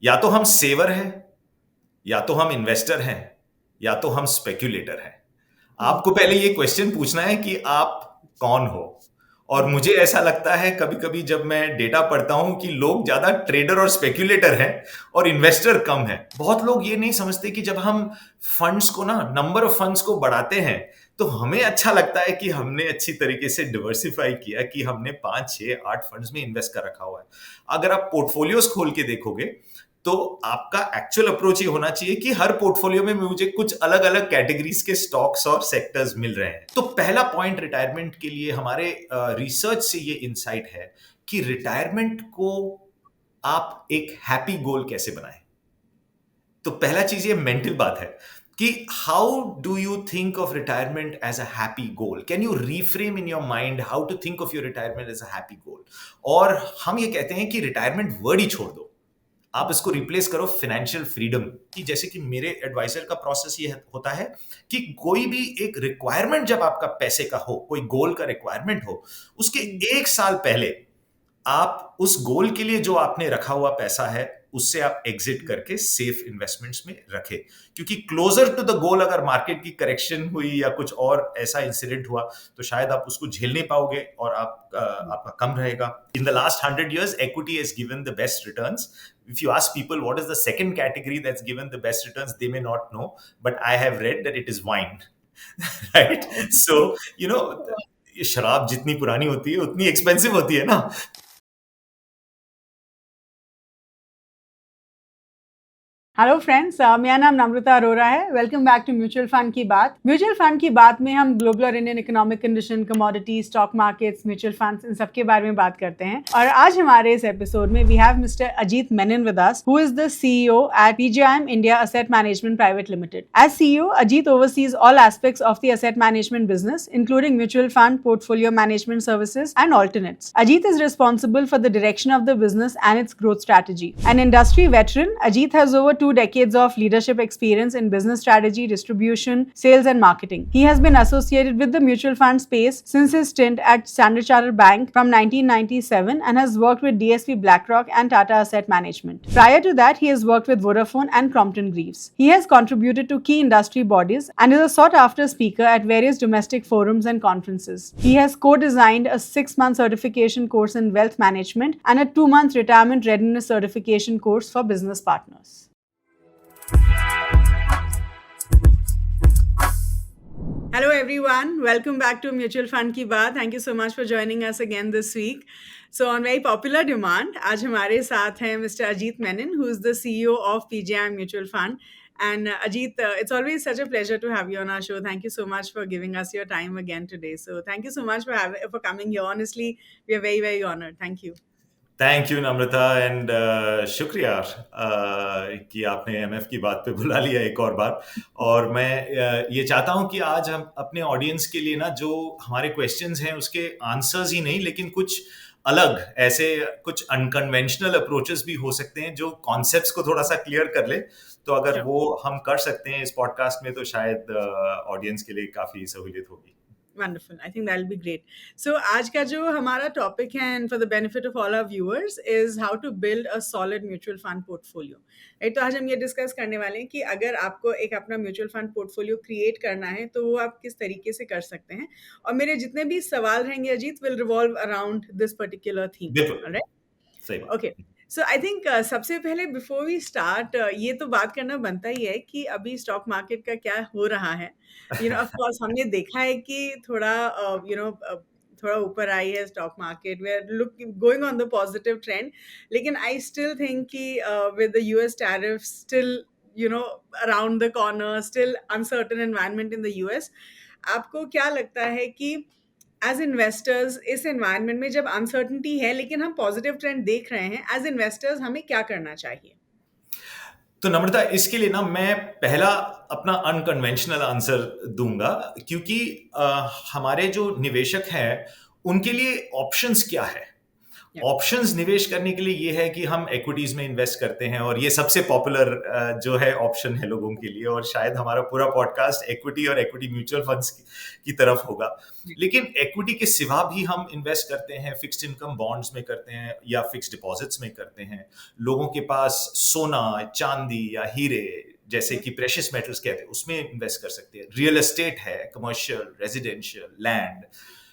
या तो हम सेवर हैं, या तो हम इन्वेस्टर हैं, या तो हम स्पेक्यूलेटर हैं। आपको पहले ये क्वेश्चन पूछना है कि आप कौन हो। और मुझे ऐसा लगता है कभी कभी जब मैं डेटा पढ़ता हूं कि लोग ज्यादा ट्रेडर और स्पेक्यूलेटर हैं और इन्वेस्टर कम है। बहुत लोग ये नहीं समझते कि जब हम फंड्स को ना, नंबर ऑफ फंड्स को बढ़ाते हैं, तो हमें अच्छा लगता है कि हमने अच्छी तरीके से डिवर्सिफाई किया, कि हमने 5 6 8 फंड्स में इन्वेस्ट कर रखा हुआ है। अगर आप पोर्टफोलियोज खोल के देखोगे तो आपका एक्चुअल अप्रोच ये होना चाहिए कि हर पोर्टफोलियो में मुझे कुछ अलग अलग कैटेगरीज के स्टॉक्स और सेक्टर्स मिल रहे हैं। तो पहला पॉइंट रिटायरमेंट के लिए हमारे रिसर्च से ये इंसाइट है कि रिटायरमेंट को आप एक हैप्पी गोल कैसे बनाएं। तो पहला चीज ये मेंटल बात है कि how do you think of retirement as a happy goal. Can you reframe in your mind how to think of your retirement as a happy goal. और हम ये कहते हैं कि रिटायरमेंट वर्ड ही छोड़ दो, आप इसको रिप्लेस करो फाइनेंशियल फ्रीडम की। जैसे कि मेरे एडवाइजर का प्रोसेस ये होता है कि कोई भी एक रिक्वायरमेंट जब आपका पैसे का हो, कोई गोल का रिक्वायरमेंट हो, उसके 1 साल पहले आप उस गोल के लिए जो आपने रखा हुआ पैसा है उससे आप एग्जिट करके सेफ इन्वेस्टमेंट्स में रखें। क्योंकि क्लोजर टू द गोल अगर मार्केट की करेक्शन हुई या कुछ और ऐसा इंसिडेंट हुआ तो शायद आप उसको झेल नहीं पाओगे और आपका कम रहेगा। In the last 100 years equity has given the best returns. If you ask people what is the second category that's given the best returns, they may not know, but I have read that it is wine. Right? So you know, ये शराब जितनी पुरानी होती है उतनी expensive होती है ना। हेलो फ्रेंड्स, मेरा नाम नम्रता अरोरा है। Welcome back to mutual fund की बात। म्यूचुअल फंड की बात में हम ग्लोबल और Indian economic condition, commodity, stock markets, mutual funds, इन सब के बारे में बात करते हैं। और आज हमारे इस एपिसोड में we have mister Ajit Menon with us, who is the CEO at PGIM India asset management private limited. As CEO, Ajit oversees all aspects of the asset management business, including mutual fund, portfolio management services, and alternates. Ajit is responsible for the direction of the business and its growth strategy. An industry veteran, Ajit has over 2 decades of leadership experience in business strategy, distribution, sales, and marketing. He has been associated with the mutual fund space since his stint at Standard Chartered Bank from 1997 and has worked with DSP BlackRock and Tata Asset Management. Prior to that, he has worked with Vodafone and Crompton Greaves. He has contributed to key industry bodies and is a sought-after speaker at various domestic forums and conferences. He has co-designed a 6-month certification course in wealth management and a 2-month retirement readiness certification course for business partners. Hello everyone, welcome back to Mutual Fund की बात. Thank you so much for joining us again this week. So on very popular demand, आज हमारे साथ हैं Mr. Ajit Menon, who is the CEO of PGI Mutual Fund. And Ajit, it's always such a pleasure to have you on our show. Thank you so much for giving us your time again today. So thank you so much for coming here. Honestly, we are very, very honored. Thank you. Thank you Namrata and शुक्रिया कि आपने MF की बात पे बुला लिया एक और बार। और मैं ये चाहता हूं कि आज हम अपने ऑडियंस के लिए ना, जो हमारे क्वेश्चंस हैं उसके आंसर्स ही नहीं, लेकिन कुछ अलग ऐसे कुछ अनकन्वेंशनल अप्रोचेस भी हो सकते हैं जो कॉन्सेप्ट्स को थोड़ा सा क्लियर कर ले। तो अगर वो हम कर सकते हैं इस पॉडकास्ट में तो शायद ऑडियंस के लिए काफी सहूलियत होगी। Wonderful. I think that'll be great. So आज का जो हमारा टॉपिक है, and for the benefit of all our viewers, is how to build a solid mutual fund portfolio. Right? तो आज हम ये डिस्कस करने वाले हैं कि अगर आपको एक अपना म्यूचुअल फंड पोर्टफोलियो क्रिएट करना है तो वो आप किस तरीके से कर सकते हैं। और मेरे जितने भी सवाल रहेंगे Ajit will revolve around this particular theme. बिल्कुल राइट? सही बात। ओके, सो आई थिंक सबसे पहले बिफोर वी स्टार्ट ये तो बात करना बनता ही है कि अभी स्टॉक मार्केट का क्या हो रहा है। ऑफ कोर्स हमने देखा है कि थोड़ा थोड़ा ऊपर आई है stock market, we are look going on the positive trend. लेकिन आई स्टिल थिंक कि with the US tariff still around the corner, still uncertain environment in the US, आपको क्या लगता है कि एज इन्वेस्टर्स इस एनवायरनमेंट में जब अनसर्टनिटी है लेकिन हम पॉजिटिव ट्रेंड देख रहे हैं, एज इन्वेस्टर्स हमें क्या करना चाहिए? तो नम्रता, इसके लिए ना मैं पहला अपना अनकन्वेंशनल आंसर दूंगा, क्योंकि हमारे जो निवेशक हैं उनके लिए ऑप्शंस क्या है। ऑप्शंस निवेश करने के लिए ये है कि हम इक्विटीज में इन्वेस्ट करते हैं, और ये सबसे पॉपुलर जो है ऑप्शन है लोगों के लिए, और शायद हमारा पूरा पॉडकास्ट इक्विटी और इक्विटी म्यूचुअल फंड्स की तरफ होगा। लेकिन इक्विटी के सिवा भी हम इन्वेस्ट करते हैं, फिक्स्ड इनकम बॉन्ड्स में करते हैं या फिक्स्ड डिपॉजिट्स में करते हैं। लोगों के पास सोना, चांदी या हीरे जैसे कि प्रेशियस मेटल्स कहते हैं उसमें इन्वेस्ट कर सकते हैं। रियल एस्टेट है, कमर्शियल, रेजिडेंशियल, लैंड।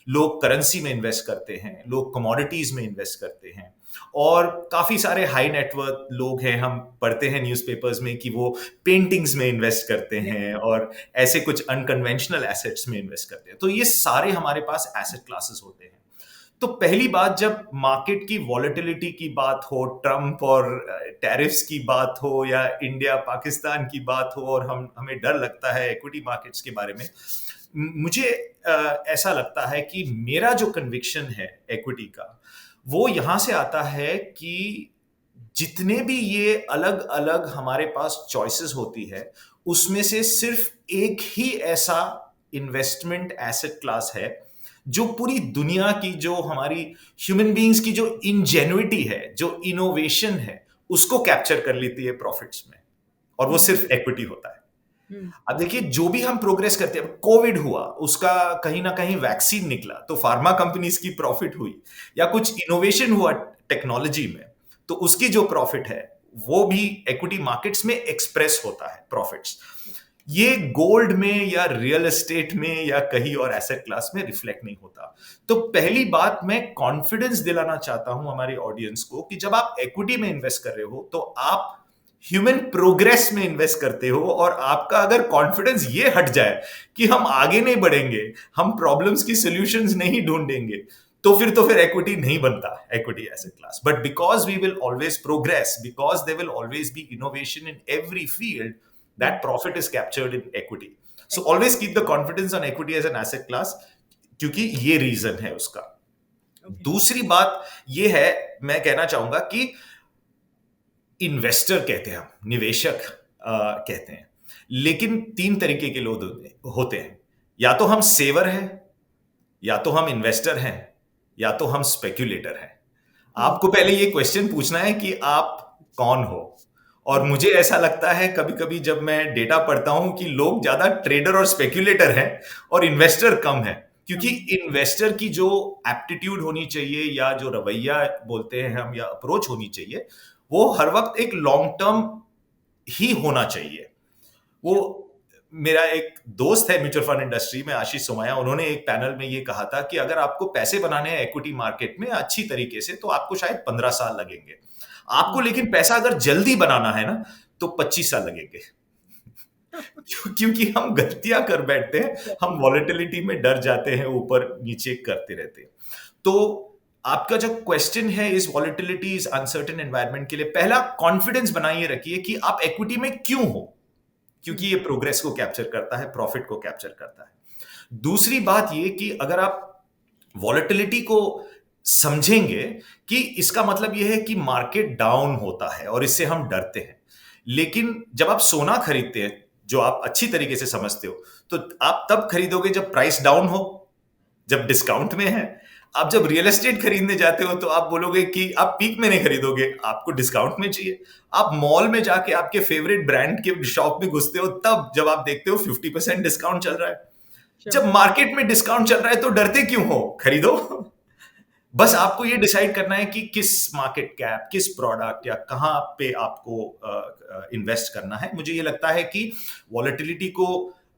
लोग करेंसी में इन्वेस्ट करते हैं, लोग कमोडिटीज में इन्वेस्ट करते हैं, और काफी सारे हाई नेटवर्थ लोग हैं, हम पढ़ते हैं न्यूज़पेपर्स में कि वो पेंटिंग्स में इन्वेस्ट करते हैं और ऐसे कुछ अनकन्वेंशनल एसेट्स में इन्वेस्ट करते हैं। तो ये सारे हमारे पास एसेट क्लासेस होते हैं। तो पहली बात, जब मार्केट की वॉलेटिलिटी की बात हो, ट्रम्प और टैरिफ्स की बात हो, या इंडिया पाकिस्तान की बात हो, और हमें डर लगता है इक्विटी मार्केट्स के बारे में, मुझे ऐसा लगता है कि मेरा जो कन्विक्शन है इक्विटी का, वो यहां से आता है कि जितने भी ये अलग अलग हमारे पास चॉइसेस होती है, उसमें से सिर्फ एक ही ऐसा इन्वेस्टमेंट एसेट क्लास है जो पूरी दुनिया की, जो हमारी ह्यूमन बीइंग्स की जो इंजेन्युइटी है, जो इनोवेशन है, उसको कैप्चर कर लेती है प्रॉफिट्स में, और वो सिर्फ इक्विटी होता है। अब देखिए, जो भी हम प्रोग्रेस करते हैं, कोविड हुआ, उसका कहीं ना कहीं वैक्सीन निकला तो फार्मा कंपनीज की प्रॉफिट हुई, या कुछ इनोवेशन हुआ टेक्नोलॉजी में तो उसकी जो प्रॉफिट है वो भी इक्विटी मार्केट्स में एक्सप्रेस होता है प्रॉफिट्स। ये गोल्ड में या रियल एस्टेट में या कहीं और एसेट क्लास में रिफ्लेक्ट नहीं होता। तो पहली बात, मैं कॉन्फिडेंस दिलाना चाहता हूं हमारे ऑडियंस को कि जब आप इक्विटी में इन्वेस्ट कर रहे हो तो आप ह्यूमन प्रोग्रेस में इन्वेस्ट करते हो, और आपका अगर कॉन्फिडेंस ये हट जाए कि हम आगे नहीं बढ़ेंगे, हम प्रॉब्लम्स की सॉल्यूशंस नहीं ढूंढेंगे, तो फिर इक्विटी नहीं बनता equity asset class. But because we will always progress, because there will always be innovation in every field, that profit is captured in equity. So always keep the confidence on equity as an asset class, क्योंकि ये reason है उसका। दूसरी बात ये है, मैं कहना चाहूंगा कि इन्वेस्टर कहते हैं हम, निवेशक कहते हैं, लेकिन तीन तरीके के लोग होते हैं। या तो हम सेवर हैं, या तो हम इन्वेस्टर हैं, या तो हम स्पेक्यूलेटर हैं। आपको पहले ये क्वेश्चन पूछना है कि आप कौन हो। और मुझे ऐसा लगता है कभी कभी जब मैं डेटा पढ़ता हूं कि लोग ज्यादा ट्रेडर और स्पेक्यूलेटर हैं और इन्वेस्टर कम है, क्योंकि इन्वेस्टर की जो एप्टीट्यूड होनी चाहिए, या जो रवैया बोलते हैं हम, या अप्रोच होनी चाहिए, वो हर वक्त एक लॉन्ग टर्म ही होना चाहिए। वो मेरा एक दोस्त है म्यूचुअल फंड इंडस्ट्री में, आशीष सोमाया, उन्होंने एक पैनल में ये कहा था कि अगर आपको पैसे बनाने हैं इक्विटी मार्केट में अच्छी तरीके से, तो आपको शायद 15 साल लगेंगे आपको, लेकिन पैसा अगर जल्दी बनाना है ना तो 25 साल लगेंगे। क्योंकि हम गलतियां कर बैठते हैं, हम वॉलेटिलिटी में डर जाते हैं, ऊपर नीचे करते रहते हैं। तो आपका जो क्वेश्चन है इस वॉलेटिलिटी, इस अनसर्टेन एनवायरनमेंट के लिए, पहला कॉन्फिडेंस बनाइए रखिए कि आप इक्विटी में क्यों हो, क्योंकि ये प्रोग्रेस को कैप्चर करता है, प्रॉफिट को कैप्चर करता है। दूसरी बात ये कि अगर आप वॉलेटिलिटी को समझेंगे कि इसका मतलब यह है कि मार्केट डाउन होता है और इससे हम डरते हैं, लेकिन जब आप सोना खरीदते हैं, जो आप अच्छी तरीके से समझते हो, तो आप तब खरीदोगे जब प्राइस डाउन हो, जब डिस्काउंट में है। आप जब रियल एस्टेट खरीदने जाते हो तो आप बोलोगे कि आप पीक में नहीं खरीदोगे, आपको डिस्काउंट में चाहिए। आप मॉल में जाके आपके फेवरेट ब्रांड के शॉप में घुसते हो तब जब आप देखते हो 50% डिस्काउंट चल रहा है। जब मार्केट में डिस्काउंट चल रहा है तो डरते क्यों हो, खरीदो। बस आपको ये डिसाइड करना है कि किस मार्केट कैप, किस प्रोडक्ट या कहां पे आपको इन्वेस्ट करना है। मुझे ये लगता है कि वॉलेटिलिटी को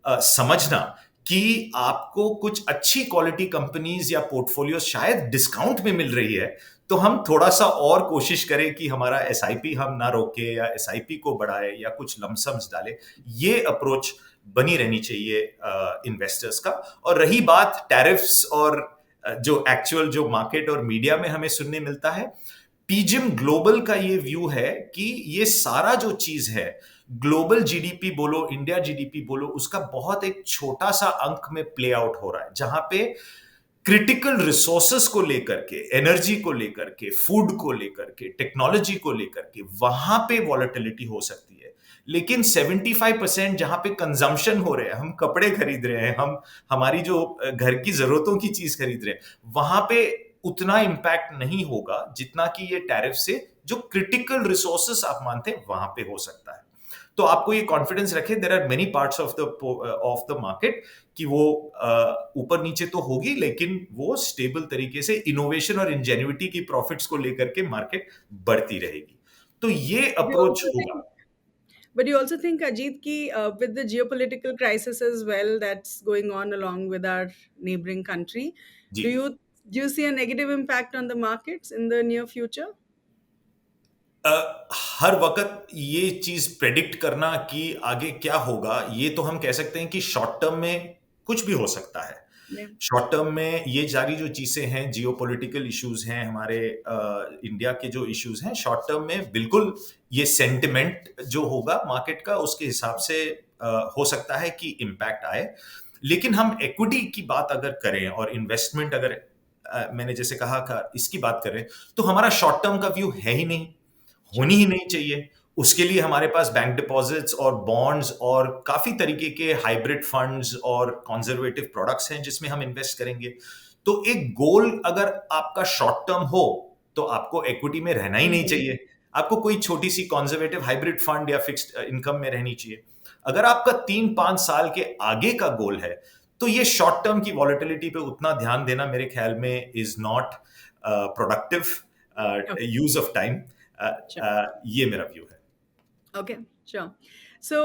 समझना कि आपको कुछ अच्छी क्वालिटी कंपनीज या पोर्टफोलियो शायद डिस्काउंट में मिल रही है, तो हम थोड़ा सा और कोशिश करें कि हमारा एसआईपी हम ना रोके, या एसआईपी को बढ़ाए, या कुछ लमसम्स डाले। ये अप्रोच बनी रहनी चाहिए इन्वेस्टर्स का। और रही बात टैरिफ्स और जो एक्चुअल जो मार्केट और मीडिया में हमें सुनने मिलता है, पीजिम ग्लोबल का ये व्यू है कि ये सारा जो चीज है, ग्लोबल जीडीपी बोलो, इंडिया जीडीपी बोलो, उसका बहुत एक छोटा सा अंक में प्ले आउट हो रहा है, जहां पे क्रिटिकल रिसोर्सेस को लेकर के, एनर्जी को लेकर के, फूड को लेकर के, टेक्नोलॉजी को लेकर के, वहां पे वॉलेटिलिटी हो सकती है। लेकिन 75% जहां पे कंजम्पशन हो रहे हैं, हम कपड़े खरीद रहे हैं, हम हमारी जो घर की जरूरतों की चीज खरीद रहे हैं, वहां पे उतना इम्पैक्ट नहीं होगा जितना कि ये टैरिफ से जो क्रिटिकल रिसोर्सेस आप मानते हैं वहां पे हो सकता है। तो आपको ये कॉन्फिडेंस रखे, there are many parts of the market कि वो ऊपर नीचे तो होगी, लेकिन वो स्टेबल तरीके से इनोवेशन और इंजेन्युइटी की प्रॉफिट्स को लेकर के मार्केट बढ़ती रहेगी। तो ये But you अप्रोच also होगा। think, but you also think, Ajit, ki with the geopolitical crisis as well that's going on along with our neighboring country, जी। do you do you see a negative impact on the markets in the near future? हर वक्त ये चीज predict करना कि आगे क्या होगा, ये तो हम कह सकते हैं कि शॉर्ट टर्म में कुछ भी हो सकता है। Yeah. शॉर्ट टर्म में ये सारी जो चीजें हैं, जियोपॉलिटिकल इश्यूज हैं, हमारे इंडिया के जो इश्यूज हैं, शॉर्ट टर्म में बिल्कुल ये सेंटिमेंट जो होगा मार्केट का उसके हिसाब से हो सकता है कि इम्पैक्ट आए। लेकिन हम इक्विटी की बात अगर करें और इन्वेस्टमेंट अगर मैंने जैसे कहा इसकी बात करें, तो हमारा शॉर्ट टर्म का व्यू है ही नहीं, होनी ही नहीं चाहिए। उसके लिए हमारे पास बैंक डिपॉजिट्स और बॉन्ड्स और काफी तरीके के हाइब्रिड फंड्स और कंजर्वेटिव प्रोडक्ट्स हैं जिसमें हम इन्वेस्ट करेंगे। तो एक गोल अगर आपका शॉर्ट टर्म हो तो आपको इक्विटी में रहना ही नहीं चाहिए, आपको कोई छोटी सी कंजर्वेटिव हाइब्रिड फंड या फिक्स्ड इनकम में रहनी चाहिए। अगर आपका 3-5 साल के आगे का गोल है तो ये शॉर्ट टर्म की वॉलेटिलिटी पे उतना ध्यान देना मेरे ख्याल में is not productive use of time. ये मेरा व्यू है। Okay, sure. So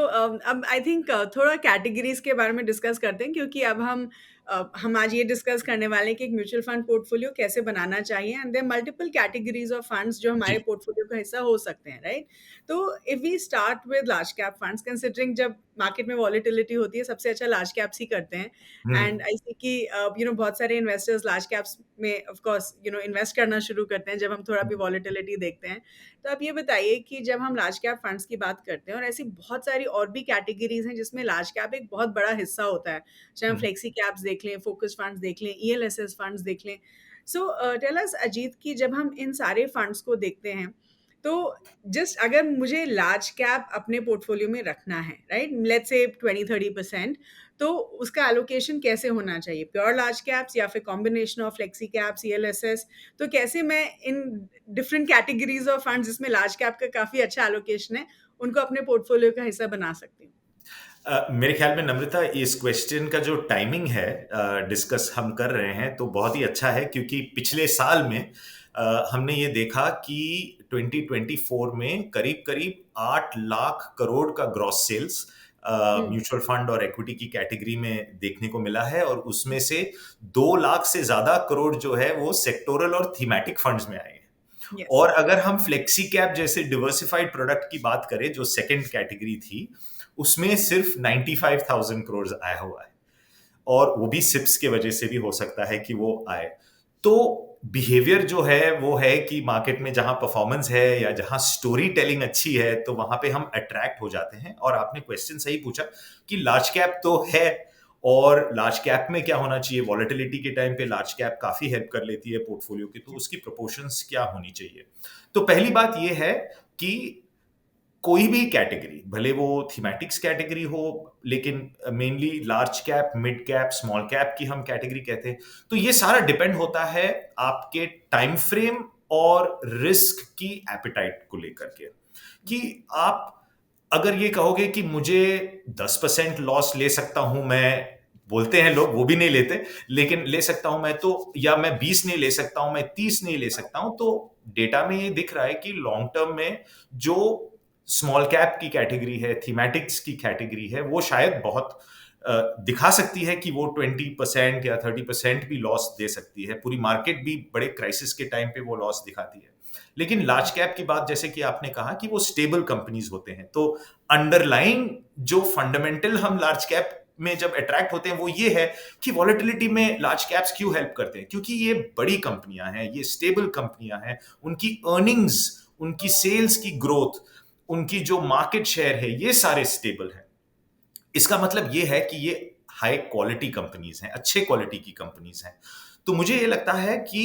अब आई थिंक थोड़ा कैटेगरीज के बारे में डिस्कस करते हैं, क्योंकि अब हम आज ये डिस्कस करने वाले हैं कि एक म्यूचुअल फंड पोर्टफोलियो कैसे बनाना चाहिए, and there multiple categories of funds जो हमारे जी। पोर्टफोलियो का हिस्सा हो सकते हैं, राइट? तो if we start with large cap funds, considering जब मार्केट में वॉलेटिलिटी होती है सबसे अच्छा लार्ज कैप्स ही करते हैं, एंड आई सी कि बहुत सारे इन्वेस्टर्स लार्ज कैप्स में ऑफ कोर्स इन्वेस्ट करना शुरू करते हैं जब हम थोड़ा भी वॉलेटिलिटी देखते हैं। तो आप ये बताइए कि जब हम लार्ज कैप फंड्स की बात करते हैं, और ऐसी बहुत सारी और भी कैटेगरीज हैं जिसमें लार्ज कैप एक बहुत बड़ा हिस्सा होता है, चाहे हम फ्लेक्सी कैप्स देख लें, फोकस फंड्स देख लें, ईएलएसएस फंड्स देख लें। सो टेल अस अजीत कि जब हम इन सारे फंड्स को देखते हैं, तो जस्ट अगर मुझे लार्ज कैप अपने पोर्टफोलियो में रखना है, राइट, लेट्स से 20-30%, तो उसका एलोकेशन कैसे होना चाहिए? प्योर लार्ज कैप्स या फिर combination of flexi caps, ELSS? तो कैसे मैं in different categories of funds जिसमें लार्ज कैप का काफी अच्छा एलोकेशन है, उनको अपने पोर्टफोलियो का हिस्सा बना सकती हूँ? मेरे ख्याल में नम्रता, इस क्वेश्चन का जो टाइमिंग है डिस्कस हम कर रहे हैं तो बहुत ही अच्छा है, क्योंकि पिछले साल में हमने ये देखा कि 2024 में करीब करीब 8 लाख करोड़ का ग्रॉस सेल्स म्यूचुअल फंड और इक्विटी की कैटेगरी में देखने को मिला है, और उसमें से 2 लाख से ज्यादा करोड़ जो है वो सेक्टोरल और थीमेटिक फंड्स में आए हैं। Yes. और अगर हम फ्लेक्सी कैप जैसे डिवर्सिफाइड प्रोडक्ट की बात करें जो सेकंड कैटेगरी थी, उसमें सिर्फ 95,000 करोड़ आया हुआ है, और वो भी सिप्स के वजह से भी हो सकता है कि वो आए। तो बिहेवियर जो है वो है कि मार्केट में जहां परफॉर्मेंस है या जहां स्टोरी टेलिंग अच्छी है तो वहां पे हम अट्रैक्ट हो जाते हैं। और आपने क्वेश्चन सही पूछा कि लार्ज कैप तो है, और लार्ज कैप में क्या होना चाहिए, वॉलेटिलिटी के टाइम पे लार्ज कैप काफी हेल्प कर लेती है पोर्टफोलियो की, तो उसकी प्रोपोर्शंस क्या होनी चाहिए। तो पहली बात ये है कि कोई भी कैटेगरी, भले वो थीमेटिक्स कैटेगरी हो, लेकिन mainly large cap, mid cap, small cap की हम कैटेगरी कहते हैं, तो ये सारा डिपेंड होता है आपके टाइम फ्रेम और रिस्क की एपेटाइट को लेकर के, कि आप अगर ये कहोगे कि मुझे 10% लॉस ले सकता हूं मैं, बोलते हैं लोग, वो भी नहीं लेते, लेकिन ले सकता हूं मैं, तो या मैं 20 नहीं ले सकता हूं, मैं 30 नहीं ले सकता हूं, तो डेटा में ये दिख रहा है कि लॉन्ग टर्म में जो स्मॉल कैप की कैटेगरी है, थीमेटिक्स की कैटेगरी है, वो शायद बहुत दिखा सकती है कि वो 20% या 30% भी लॉस दे सकती है। पूरी मार्केट भी बड़े क्राइसिस के टाइम पे वो लॉस दिखाती है। लेकिन लार्ज कैप की बात, जैसे कि आपने कहा कि वो स्टेबल कंपनीज होते हैं, तो अंडरलाइंग जो फंडामेंटल हम लार्ज कैप में जब अट्रैक्ट होते हैं वो ये है कि वॉलेटिलिटी में लार्ज कैप्स क्यों हेल्प करते हैं, क्योंकि ये बड़ी कंपनियां हैं, ये स्टेबल कंपनियां हैं, उनकी अर्निंग्स, उनकी सेल्स की ग्रोथ, उनकी जो मार्केट शेयर है, ये सारे स्टेबल हैं। इसका मतलब ये है कि ये हाई क्वालिटी कंपनीज हैं, अच्छे क्वालिटी की कंपनीज हैं। तो मुझे ये लगता है कि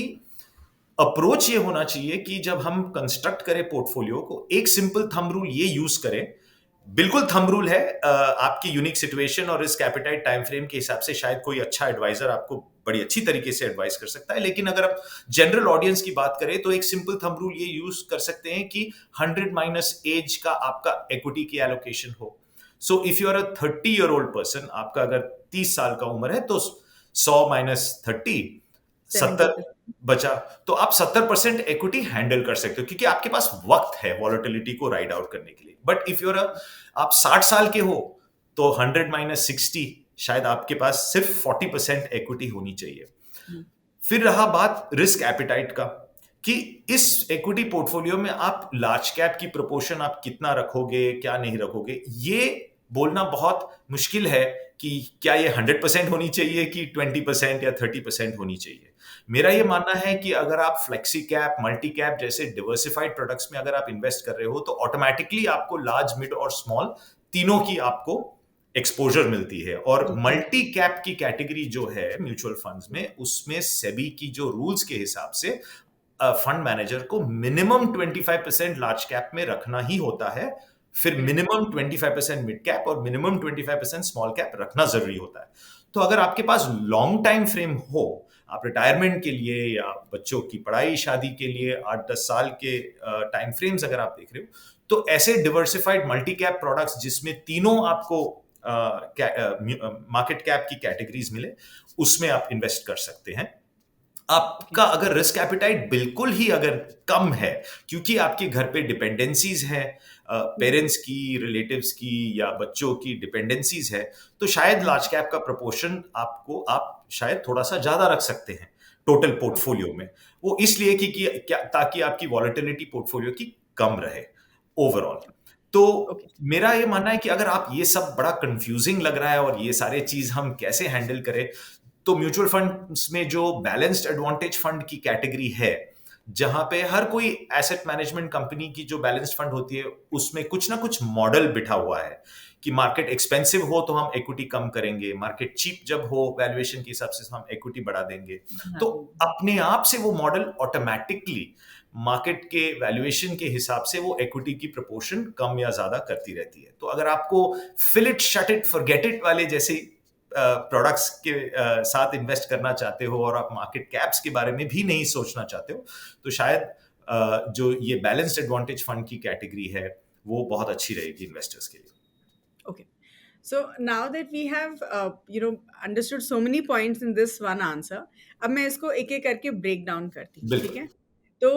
अप्रोच ये होना चाहिए कि जब हम कंस्ट्रक्ट करें पोर्टफोलियो को, एक सिंपल थंब रूल ये यूज करें बिल्कुल थंब रूल है। आपकी यूनिक सिचुएशन और रिस्क एपेटाइट टाइम फ्रेम के हिसाब से शायद कोई अच्छा एडवाइजर आपको बड़ी अच्छी तरीके से एडवाइस कर सकता है, लेकिन अगर आप जनरल ऑडियंस की बात करें तो एक सिंपल थंब रूल ये यूज कर सकते हैं कि 100 माइनस एज का आपका इक्विटी की एलोकेशन हो। So if you are a 30-year-old person, आपका अगर 30 साल का उम्र है तो 100 माइनस 30, 70 70%। बचा। तो आप 70% इक्विटी हैंडल कर सकते हो क्योंकि आपके पास वक्त है वॉलेटिलिटी को राइड आउट करने के लिए। बट इफ यूर आप 60 साल के हो तो 100 माइनस 60, शायद आपके पास सिर्फ 40% इक्विटी होनी चाहिए। फिर रहा बात रिस्क एपिटाइट का, कि इस इक्विटी पोर्टफोलियो में आप लार्ज कैप की प्रोपोर्शन आप कितना रखोगे, क्या नहीं रखोगे, ये बोलना बहुत मुश्किल है कि क्या ये 100% होनी चाहिए कि 20% या 30% होनी चाहिए। मेरा ये मानना है कि अगर आप फ्लेक्सी कैप, मल्टी कैप जैसे डिवर्सिफाइड प्रोडक्ट्स में अगर आप इन्वेस्ट कर रहे हो तो ऑटोमेटिकली आपको लार्ज, मिड और स्मॉल तीनों की आपको एक्सपोजर मिलती है। और मल्टी कैप की कैटेगरी जो है म्यूचुअल फंड्स में, उसमें सेबी की जो रूल्स के हिसाब से फंड मैनेजर को मिनिमम 25% लार्ज कैप में रखना ही होता है, फिर मिनिमम 25% मिड कैप और मिनिमम 25% स्मॉल कैप रखना जरूरी होता है। तो अगर आपके पास लॉन्ग टाइम फ्रेम हो, आप रिटायरमेंट के लिए या बच्चों की पढ़ाई शादी के लिए 8-10 साल के टाइम फ्रेम्स अगर आप देख रहे हो, तो ऐसे डिवर्सिफाइड मल्टी कैप प्रोडक्ट्स जिसमें तीनों आपको मार्केट कैप की कैटेगरीज मिले, उसमें आप इन्वेस्ट कर सकते हैं। आपका अगर रिस्क एपिटाइट बिल्कुल ही अगर कम है, क्योंकि आपके घर पे डिपेंडेंसीज है, पेरेंट्स की, रिलेटिव्स की या बच्चों की डिपेंडेंसीज है, तो शायद लार्ज कैप का प्रोपोर्शन आप शायद थोड़ा सा ज्यादा रख सकते हैं टोटल पोर्टफोलियो में। वो इसलिए कि क्या, ताकि आपकी वॉलेटिलिटी पोर्टफोलियो की कम रहे ओवरऑल। तो मेरा ये मानना है कि अगर आप ये सब बड़ा कंफ्यूजिंग लग रहा है और ये सारे चीज हम कैसे हैंडल करें, तो म्यूचुअल फंड्स में जो बैलेंस्ड एडवांटेज फंड की कैटेगरी है, जहां पे हर कोई एसेट मैनेजमेंट कंपनी की जो बैलेंस्ड फंड होती है उसमें कुछ ना कुछ मॉडल बिठा हुआ है कि मार्केट एक्सपेंसिव हो तो हम इक्विटी कम करेंगे, मार्केट चीप जब हो वैल्यूएशन के हिसाब से हम इक्विटी बढ़ा देंगे। तो अपने आप से वो मॉडल ऑटोमेटिकली मार्केट के वैल्यूएशन के हिसाब से वो इक्विटी की प्रोपोर्शन कम या ज्यादा करती रहती है। तो अगर आपको fill it, shut it, forget it वाले जैसे प्रोडक्ट्स के साथ इन्वेस्ट करना चाहते हो और आप मार्केट कैप्स के बारे में भी नहीं सोचना चाहते हो, तो शायद जो ये बैलेंस्ड एडवांटेज फंड की कैटेगरी है वो बहुत अच्छी रहेगी इन्वेस्टर्स के लिए। Okay. So now that we have, understood so many points in this one answer, अब मैं इसको एक एक करके ब्रेक डाउन करती हूँ, ठीक है? तो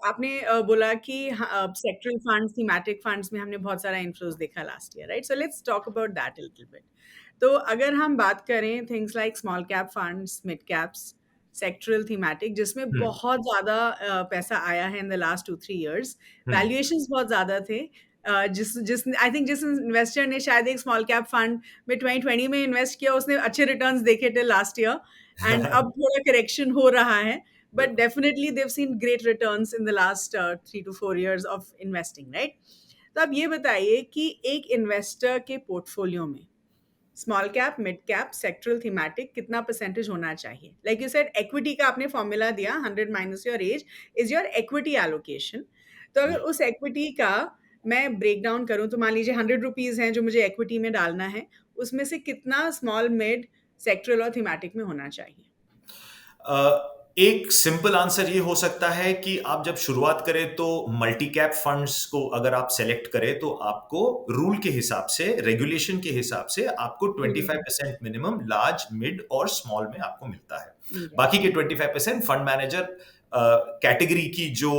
आपने बोला कि सेक्टरल फंड्स, थीमैटिक फंड्स में हमने बहुत सारा इन्फ्लोज देखा last year, right? So let's talk about that a little bit. तो अगर हम बात करें things like small cap funds, mid caps, sectoral, thematic, जिसमें बहुत ज़्यादा पैसा आया है in the last 2-3 years, valuations बहुत ज़्यादा थे, जिस आई थिंक जिस इन्वेस्टर ने शायद एक स्मॉल कैप फंड में 2020 में इन्वेस्ट किया, उसने अच्छे रिटर्न्स देखे थे लास्ट ईयर, एंड अब थोड़ा करेक्शन हो रहा है, but definitely they've seen great returns in the last 3 to 4 years of investing, right? तो आप ये बताइए कि एक इन्वेस्टर के पोर्टफोलियो में small cap, mid cap, sectoral, thematic कितना परसेंटेज होना चाहिए? लाइक यू सेड, इक्विटी का आपने फॉर्मूला दिया, 100 minus your age is your equity allocation. तो अगर उस इक्विटी का मैं ब्रेक डाउन करूं, तो मान लीजिए 100 रुपीज हैं जो मुझे इक्विटी में डालना है, उसमें से कितना स्मॉल, मिड, सेक्टरल और थीमैटिक में होना चाहिए? एक सिंपल आंसर ये हो सकता है कि आप जब शुरुआत करें तो मल्टी कैप फंड्स को अगर आप सेलेक्ट करें तो आपको रूल के हिसाब से, रेगुलेशन के हिसाब से आपको 25% मिनिमम लार्ज, मिड और स्मॉल में आपको मिलता है। बाकी के 25% फंड मैनेजर कैटेगरी की जो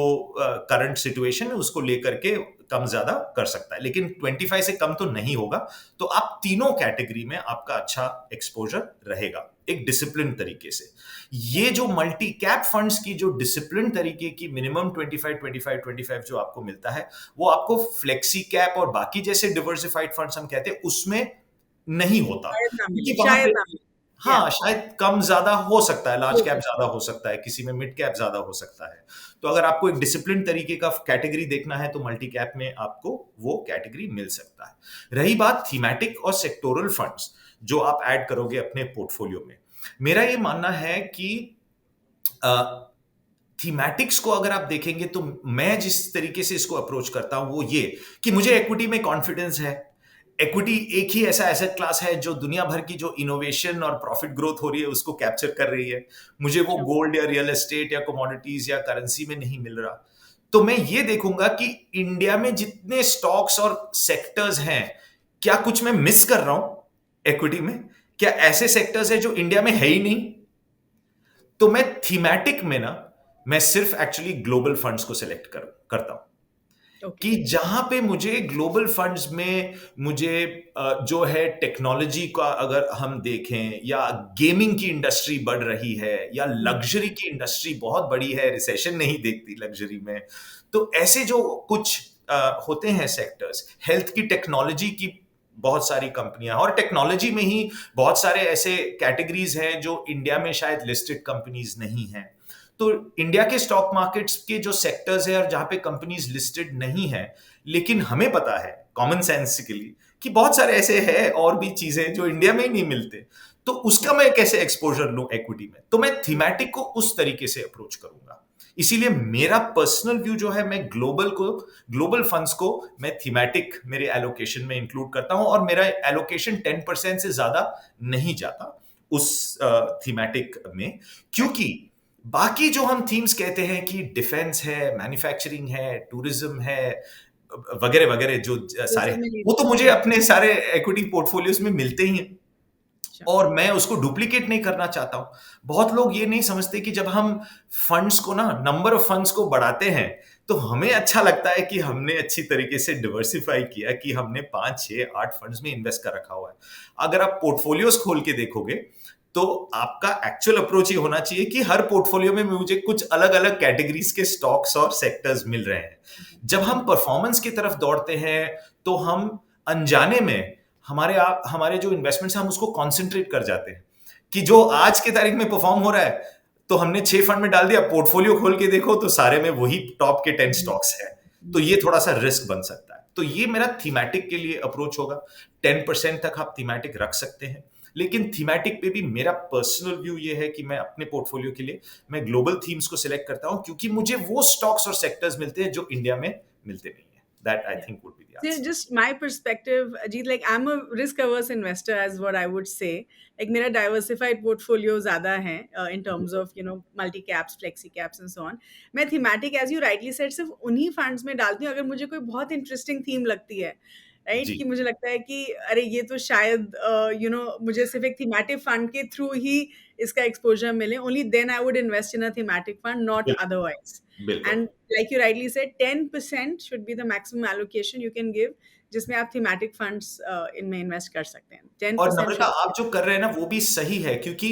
करंट सिचुएशन है उसको लेकर के कम ज्यादा कर सकता है, लेकिन 25 से कम तो नहीं होगा। तो आप तीनों कैटेगरी में आपका अच्छा एक्सपोजर रहेगा एक डिसिप्लिन तरीके से। ये जो मल्टी कैप फंड्स की जो डिसिप्लिन तरीके की मिनिमम 25 जो आपको मिलता है, वो आपको फ्लेक्सी कैप और बाकी जैसे डिवर्सिफाइड फंड्स हम कहते हैं उसमें नहीं होता। हाँ, शायद कम ज्यादा हो सकता है, लार्ज कैप ज्यादा हो सकता है, किसी में मिड कैप ज्यादा हो सकता है। तो अगर आपको एक डिसिप्लिन तरीके का कैटेगरी देखना है तो मल्टी कैप में आपको वो कैटेगरी मिल सकता है। रही बात थीमैटिक और सेक्टोरल फंड्स जो आप ऐड करोगे अपने पोर्टफोलियो में, मेरा ये मानना है कि थीमैटिक्स को अगर आप देखेंगे तो मैं जिस तरीके से इसको अप्रोच करता हूं वो ये कि मुझे इक्विटी में कॉन्फिडेंस है, इक्विटी एक ही ऐसा एसेट क्लास है जो दुनिया भर की जो इनोवेशन और प्रॉफिट ग्रोथ हो रही है उसको कैप्चर कर रही है। मुझे वो Sure. गोल्ड या रियल एस्टेट या कमोडिटीज या करेंसी में नहीं मिल रहा। तो मैं ये देखूंगा कि इंडिया में जितने स्टॉक्स और सेक्टर्स हैं, क्या कुछ मैं मिस कर रहा हूं इक्विटी में? क्या ऐसे सेक्टर्स है जो इंडिया में है ही नहीं? तो मैं थीमेटिक में ना, मैं सिर्फ एक्चुअली ग्लोबल फंड्स को सिलेक्ट करता हूं Okay. कि जहां पे मुझे ग्लोबल फंड्स में मुझे जो है टेक्नोलॉजी का अगर हम देखें, या गेमिंग की इंडस्ट्री बढ़ रही है, या लग्जरी की इंडस्ट्री बहुत बड़ी है, रिसेशन नहीं देखती लग्जरी में। तो ऐसे जो कुछ होते हैं सेक्टर्स, हेल्थ की टेक्नोलॉजी की बहुत सारी कंपनियां, और टेक्नोलॉजी में ही बहुत सारे ऐसे कैटेगरीज हैं जो इंडिया में शायद लिस्टेड कंपनीज नहीं हैं। तो इंडिया के स्टॉक मार्केट्स के जो सेक्टर्स है और जहां पे कंपनीज लिस्टेड नहीं है, लेकिन हमें पता है कॉमन सेंसिकली कि बहुत सारे ऐसे हैं और भी चीजें जो इंडिया में ही नहीं मिलते, तो उसका मैं कैसे एक्सपोजर लूं इक्विटी में? तो मैं थीमेटिक को उस तरीके से अप्रोच करूंगा। इसीलिए मेरा पर्सनल व्यू जो है, मैं ग्लोबल फंड्स को मैं थीमेटिक मेरे एलोकेशन में इंक्लूड करता हूं, और मेरा एलोकेशन 10% से ज्यादा नहीं जाता उस थीमेटिक में। क्योंकि बाकी जो हम थीम्स कहते हैं कि डिफेंस है, मैन्युफैक्चरिंग है, टूरिज्म है, वगैरह वगैरह, जो वो सारे, सब में वो तो leadership मुझे है. अपने सारे इक्विटी पोर्टफोलियोज में मिलते ही हैं, Sure. और मैं उसको डुप्लीकेट नहीं करना चाहता हूं। बहुत लोग ये नहीं समझते कि जब हम फंड्स को ना, नंबर ऑफ फंड्स को बढ़ाते हैं, तो हमें अच्छा लगता है कि हमने अच्छी तरीके से डिवर्सिफाई किया, कि हमने 5 6 8 फंड्स में इन्वेस्ट कर रखा हुआ है। अगर आप पोर्टफोलियोज खोल के देखोगे, तो आपका एक्चुअल अप्रोच ये होना चाहिए कि हर पोर्टफोलियो में मुझे कुछ अलग अलग कैटेगरीज के स्टॉक्स और सेक्टर्स मिल रहे हैं। जब हम परफॉर्मेंस की तरफ दौड़ते हैं, तो हम अनजाने में हमारे जो इन्वेस्टमेंट्स हैं, हम उसको कॉन्सेंट्रेट कर जाते हैं कि जो आज के तारीख में परफॉर्म हो रहा है, तो हमने 6 फंड में डाल दिया। पोर्टफोलियो खोल के देखो तो सारे में वही टॉप के 10 स्टॉक्स हैं। तो ये थोड़ा सा रिस्क बन सकता है। तो ये मेरा थीमेटिक के लिए अप्रोच होगा। 10% तक आप थीमेटिक रख सकते हैं, लेकिन थीमेटिक पे भी मेरा पर्सनल व्यू ये है कि मैं अपने पोर्टफोलियो के लिए मैं ग्लोबल थीम्स को सिलेक्ट करता हूं, क्योंकि मुझे वो स्टॉक्स और सेक्टर्स मिलते हैं जो इंडिया में मिलते नहीं है। That I Yeah. Think would be the So answer. just my perspective, Ajit, like I'm a risk averse investor, as what I would say. Like मेरा diversified portfolio ज़्यादा है in terms of multi caps, flexi caps and so on. मैं thematic, as you rightly said, सिर्फ उन्हीं funds में डालती हूँ अगर मुझे कोई बहुत interesting theme लगती है, राइट? जी, कि मुझे लगता है कि अरे ये तो शायद मुझे सिर्फ एक थीमेटिक फंड के थ्रू ही इसका एक्सपोजर मिले, only then I would invest in a thematic fund, not बिल्कुल, अदरवाइज. बिल्कुल। And like you rightly said, 10% should be the maximum allocation you can give, जिसमें आप थीमेटिक फंड्स इनमें इन्वेस्ट कर सकते हैं. टेन और परसेंट नम्रता, शुड आप जो कर रहे हैं ना, वो भी सही है, क्योंकि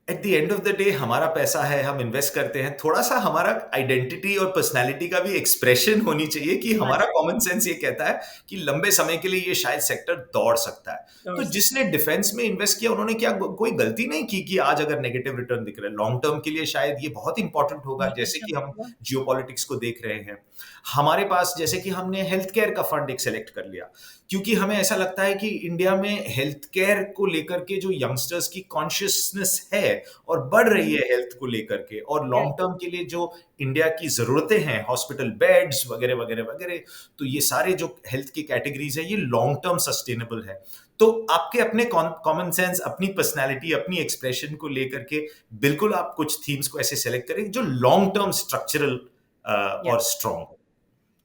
at the end of the day हमारा पैसा है, हम इन्वेस्ट करते हैं। थोड़ा सा हमारा आइडेंटिटी और पर्सनालिटी का भी एक्सप्रेशन होनी चाहिए, कि होना हमारा चाहिए. कॉमन सेंस ये कहता है कि लंबे समय के लिए ये शायद सेक्टर दौड़ सकता है। तो और जिसने डिफेंस में इन्वेस्ट किया, उन्होंने क्या कोई गलती नहीं की कि आज अगर नेगेटिव रिटर्न दिख रहा है, लॉन्ग टर्म के लिए शायद ये बहुत इंपॉर्टेंट होगा। बहुत जैसे अच्छा कि हम होगा. जियोपॉलिटिक्स को देख रहे हैं हमारे पास, जैसे कि हमने हेल्थ केयर का फंड एक सेलेक्ट कर लिया, क्योंकि हमें ऐसा लगता है कि इंडिया में हेल्थ केयर को लेकर के जो यंगस्टर्स की कॉन्शियसनेस है और बढ़ रही है हेल्थ को लेकर के, और लॉन्ग टर्म के लिए जो इंडिया की जरूरतें हैं, हॉस्पिटल बेड्स वगैरह वगैरह वगैरह, तो ये सारे जो हेल्थ की कैटेगरीज है, ये लॉन्ग टर्म सस्टेनेबल है। तो आपके अपने कॉमन सेंस, अपनी पर्सनालिटी, अपनी एक्सप्रेशन को लेकर के बिल्कुल आप कुछ थीम्स को ऐसे सेलेक्ट करें जो लॉन्ग टर्म स्ट्रक्चरल या, और स्ट्रॉन्ग हो।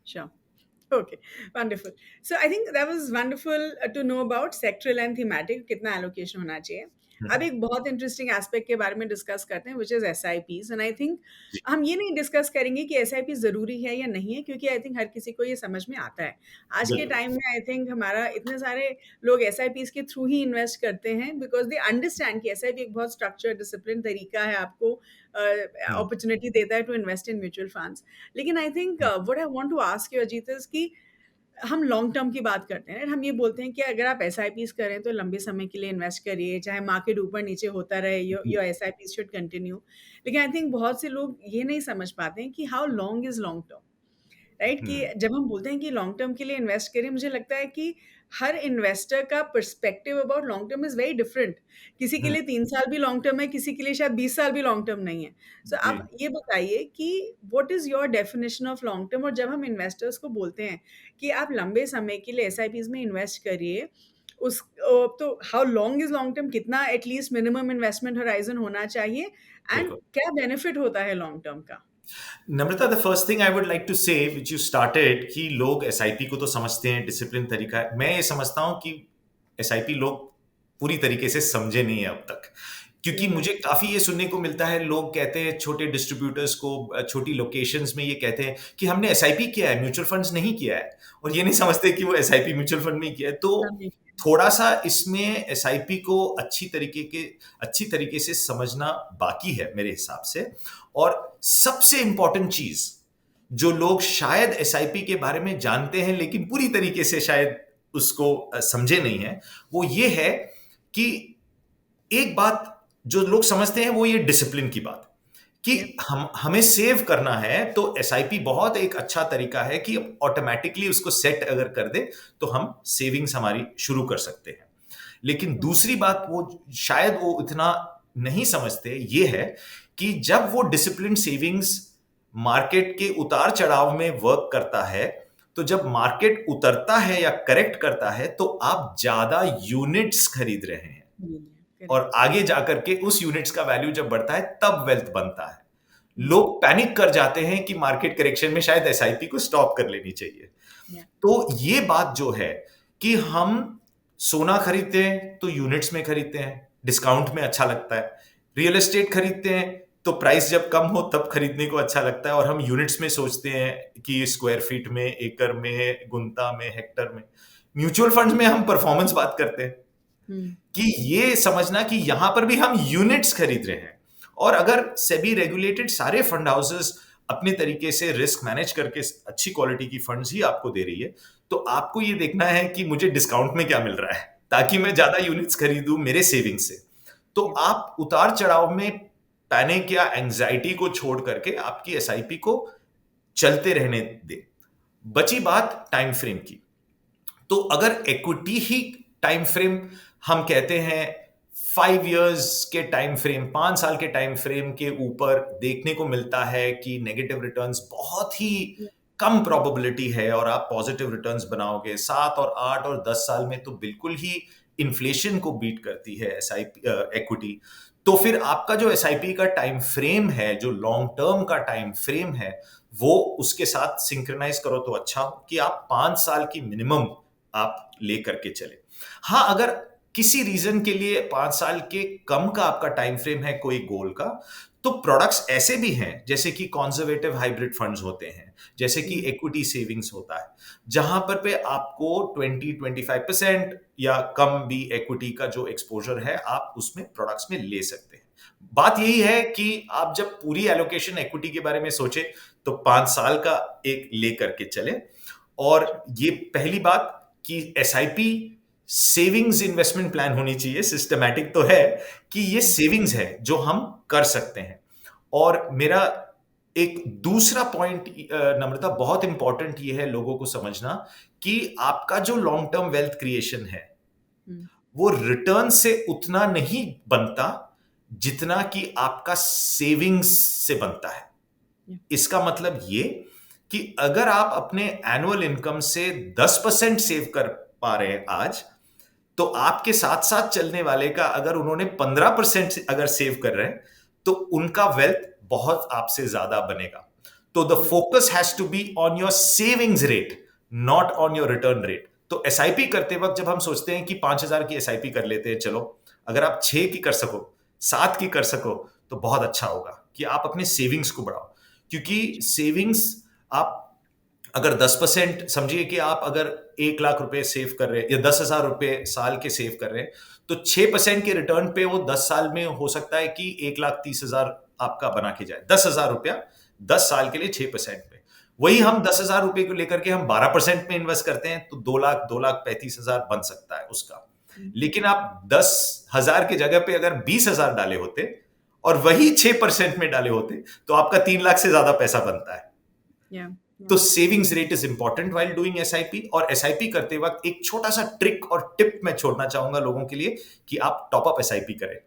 sure. Okay, wonderful. So I think that was wonderful to know about sectoral and thematic कितना allocation होना चाहिए. अब एक बहुत इंटरेस्टिंग एस्पेक्ट के बारे में डिस्कस करते हैं, which is SIPs. And I think जी, हम ये नहीं डिस्कस करेंगे कि SIP ज़रूरी है या नहीं है, क्योंकि आई थिंक हर किसी को ये समझ में आता है. आज के बिल्कुल। टाइम में आई थिंक हमारा इतने सारे लोग SIPs के थ्रू ही इन्वेस्ट करते हैं, बिकॉज दे अंडरस्टैंड कि SIP एक बहुत स्ट्रक्चर डिसिप्लिन तरीका है, आपको हम्म, अपॉर्चुनिटी देता है to invest in mutual funds. लेकिन I think hmm, what I want to ask you Ajit is कि हम लॉन्ग टर्म की बात करते हैं, हम ये बोलते हैं कि अगर आप SIPs करें तो लंबे समय के लिए इन्वेस्ट करिए, चाहे मार्केट ऊपर नीचे होता रहे, हम्म, योर SIPs शुड कंटिन्यू. लेकिन आई थिंक बहुत से लोग ये नहीं समझ पाते हैं कि how long is long term, right? कि जब हम बोलते हैं कि लॉन्ग टर्म के लिए इन्वेस्ट करें, मुझे लगता है कि हर इन्वेस्टर का perspective about long term is very different. किसी के हम्म, लिए 3 साल भी लॉन्ग टर्म है, किसी के लिए शायद 20 साल भी लॉन्ग टर्म नहीं है। सो जी आप ये बताइए कि what is your definition of long term? और जब हम इन्वेस्टर्स को बोलते हैं कि आप लंबे समय के लिए एसआईपीज़ में इन्वेस्ट करिए, तो how long is long term? कितना एटलीस्ट मिनिमम इन्वेस्टमेंट होराइज़न होना चाहिए? एंड बिल्कुल। क्या बेनिफिट होता है लॉन्ग टर्म का? Namrata, the first thing I would like to say which you started कि लोग एसआईपी को तो समझते हैं, डिसिप्लिन तरीका है। मैं ये समझता हूं कि एसआईपी लोग पूरी तरीके से समझे नहीं है अब तक, क्योंकि हुँ, मुझे काफी ये सुनने को मिलता है, लोग कहते हैं छोटे डिस्ट्रीब्यूटर्स को, छोटी लोकेशंस में ये कहते हैं कि हमने एसआईपी किया है, म्यूचुअल फंड्स नहीं किया है, और ये नहीं समझते कि वो एसआईपी म्यूचुअल फंड में किया है। तो समझी। थोड़ा सा इसमें एसआईपी को अच्छी तरीके से समझना बाकी है मेरे हिसाब से। और सबसे इंपॉर्टेंट चीज जो लोग शायद एसआईपी के बारे में जानते हैं लेकिन पूरी तरीके से शायद उसको समझे नहीं है, वो ये है कि एक बात जो लोग समझते हैं वो ये डिसिप्लिन की बात, कि यप, हमें सेव करना है तो एसआईपी बहुत एक अच्छा तरीका है कि ऑटोमेटिकली उसको सेट अगर कर दे तो हम सेविंग्स हमारी शुरू कर सकते हैं। लेकिन हुँ, दूसरी बात वो शायद वो इतना नहीं समझते ये है कि जब वो डिसिप्लिन सेविंग्स मार्केट के उतार चढ़ाव में वर्क करता है, तो जब मार्केट उतरता है या करेक्ट करता है तो आप ज्यादा यूनिट्स खरीद रहे हैं, और करेक्ट। आगे जाकर के उस यूनिट्स का वैल्यू जब बढ़ता है तब वेल्थ बनता है। हुँ, लोग पैनिक कर जाते हैं कि मार्केट करेक्शन में शायद एसआईपी को स्टॉप कर लेनी चाहिए। या तो ये बात जो है कि हम सोना खरीदते हैं तो यूनिट्स में खरीदते हैं, डिस्काउंट में अच्छा लगता है। रियल एस्टेट खरीदते हैं तो प्राइस जब कम हो तब खरीदने को अच्छा लगता है, और हम यूनिट्स में सोचते हैं कि स्क्वायर फीट में, एकड़ में, गुंता में, हेक्टर में। म्यूचुअल फंड्स में हम परफॉर्मेंस बात करते हैं, हुँ, कि ये समझना कि यहां पर भी हम यूनिट्स खरीद रहे हैं। और अगर सेबी रेगुलेटेड सारे फंड हाउसेस अपने तरीके से रिस्क मैनेज करके अच्छी क्वालिटी की फंड्स ही आपको दे रही है, तो आपको ये देखना है कि मुझे डिस्काउंट में क्या मिल रहा है ताकि मैं ज्यादा यूनिट्स खरीदूं मेरे सेविंग से। तो या आप उतार चढ़ाव में पैनिक या एंजाइटी को छोड़ करके आपकी एसआईपी को चलते रहने दें। बची बात टाइम फ्रेम की, तो अगर इक्विटी ही टाइम फ्रेम हम कहते हैं 5 इयर्स के टाइम फ्रेम, 5 साल के टाइम फ्रेम के ऊपर देखने को मिलता है कि नेगेटिव रिटर्न्स बहुत ही या कम प्रोबेबिलिटी है और आप पॉजिटिव रिटर्न्स बनाओगे 7 और 8 और 10 साल में, तो बिल्कुल ही इन्फ्लेशन को बीट करती है एसआईपी इक्विटी। तो फिर आपका जो एसआईपी का टाइम फ्रेम है, जो लॉन्ग टर्म का टाइम फ्रेम है, वो उसके साथ सिंक्रोनाइज करो तो अच्छा हो कि आप 5 साल की मिनिमम आप लेकर के चले। हाँ, अगर किसी रीजन के लिए 5 साल के कम का आपका टाइम फ्रेम है कोई गोल का, तो प्रोडक्ट्स ऐसे भी हैं जैसे कि कॉन्जर्वेटिव हाइब्रिड फंड्स होते हैं, जैसे कि हुँ, इक्विटी सेविंग्स होता है, जहां पर पे आपको 20-25% या कम भी इक्विटी का जो एक्सपोजर है आप उसमें प्रोडक्ट्स में ले सकते हैं। बात यही है कि आप जब पूरी एलोकेशन इक्विटी के बारे में सोचे तो 5 साल का एक लेकर के चले। और ये पहली बात कि एसआईपी सेविंग्स इन्वेस्टमेंट प्लान होनी चाहिए, सिस्टमैटिक तो है कि ये हुँ, सेविंग्स है जो हम कर सकते हैं। और मेरा एक दूसरा पॉइंट नम्रता बहुत इंपॉर्टेंट ये है लोगों को समझना कि आपका जो लॉन्ग टर्म वेल्थ क्रिएशन है हुँ, वो रिटर्न से उतना नहीं बनता जितना कि आपका सेविंग्स से बनता है। या इसका मतलब ये कि अगर आप अपने एनुअल इनकम से 10% सेव कर पा रहे हैं आज, तो आपके साथ साथ चलने वाले का अगर उन्होंने 15% अगर सेव कर रहे हैं तो उनका वेल्थ बहुत आपसे ज्यादा बनेगा। तो द या focus has to be on your savings rate, not on your return rate. तो एसआईपी करते वक्त जब हम सोचते हैं कि 5,000 की एसआईपी कर लेते हैं, चलो अगर आप 6 की कर सको, 7 की कर सको, तो बहुत अच्छा होगा कि आप अपने सेविंग्स को बढ़ाओ। क्योंकि सेविंग्स आप अगर 10% समझिए कि आप अगर 1 लाख रुपए सेव कर रहे हैं या 10,000 रुपए साल के सेव कर रहे हैं, तो 6% के रिटर्न पे वो 10 साल में हो सकता है कि 1,30,000 आपका बना के जाए। 10,000 रुपया 10 साल के लिए 6% पे। वही हम 10,000 रुपए को लेकर के हम 12% में इन्वेस्ट करते हैं तो 2 लाख 2,35,000 बन सकता है उसका। हुँ, लेकिन आप 10,000 की जगह पे अगर 20,000 डाले होते और वही 6% में डाले होते तो आपका 3 लाख से ज्यादा पैसा बनता है। या तो savings rate is important while doing SIP. और एसआईपी करते वक्त एक छोटा सा ट्रिक और टिप मैं छोड़ना चाहूंगा लोगों के लिए कि आप टॉपअप एसआईपी करें।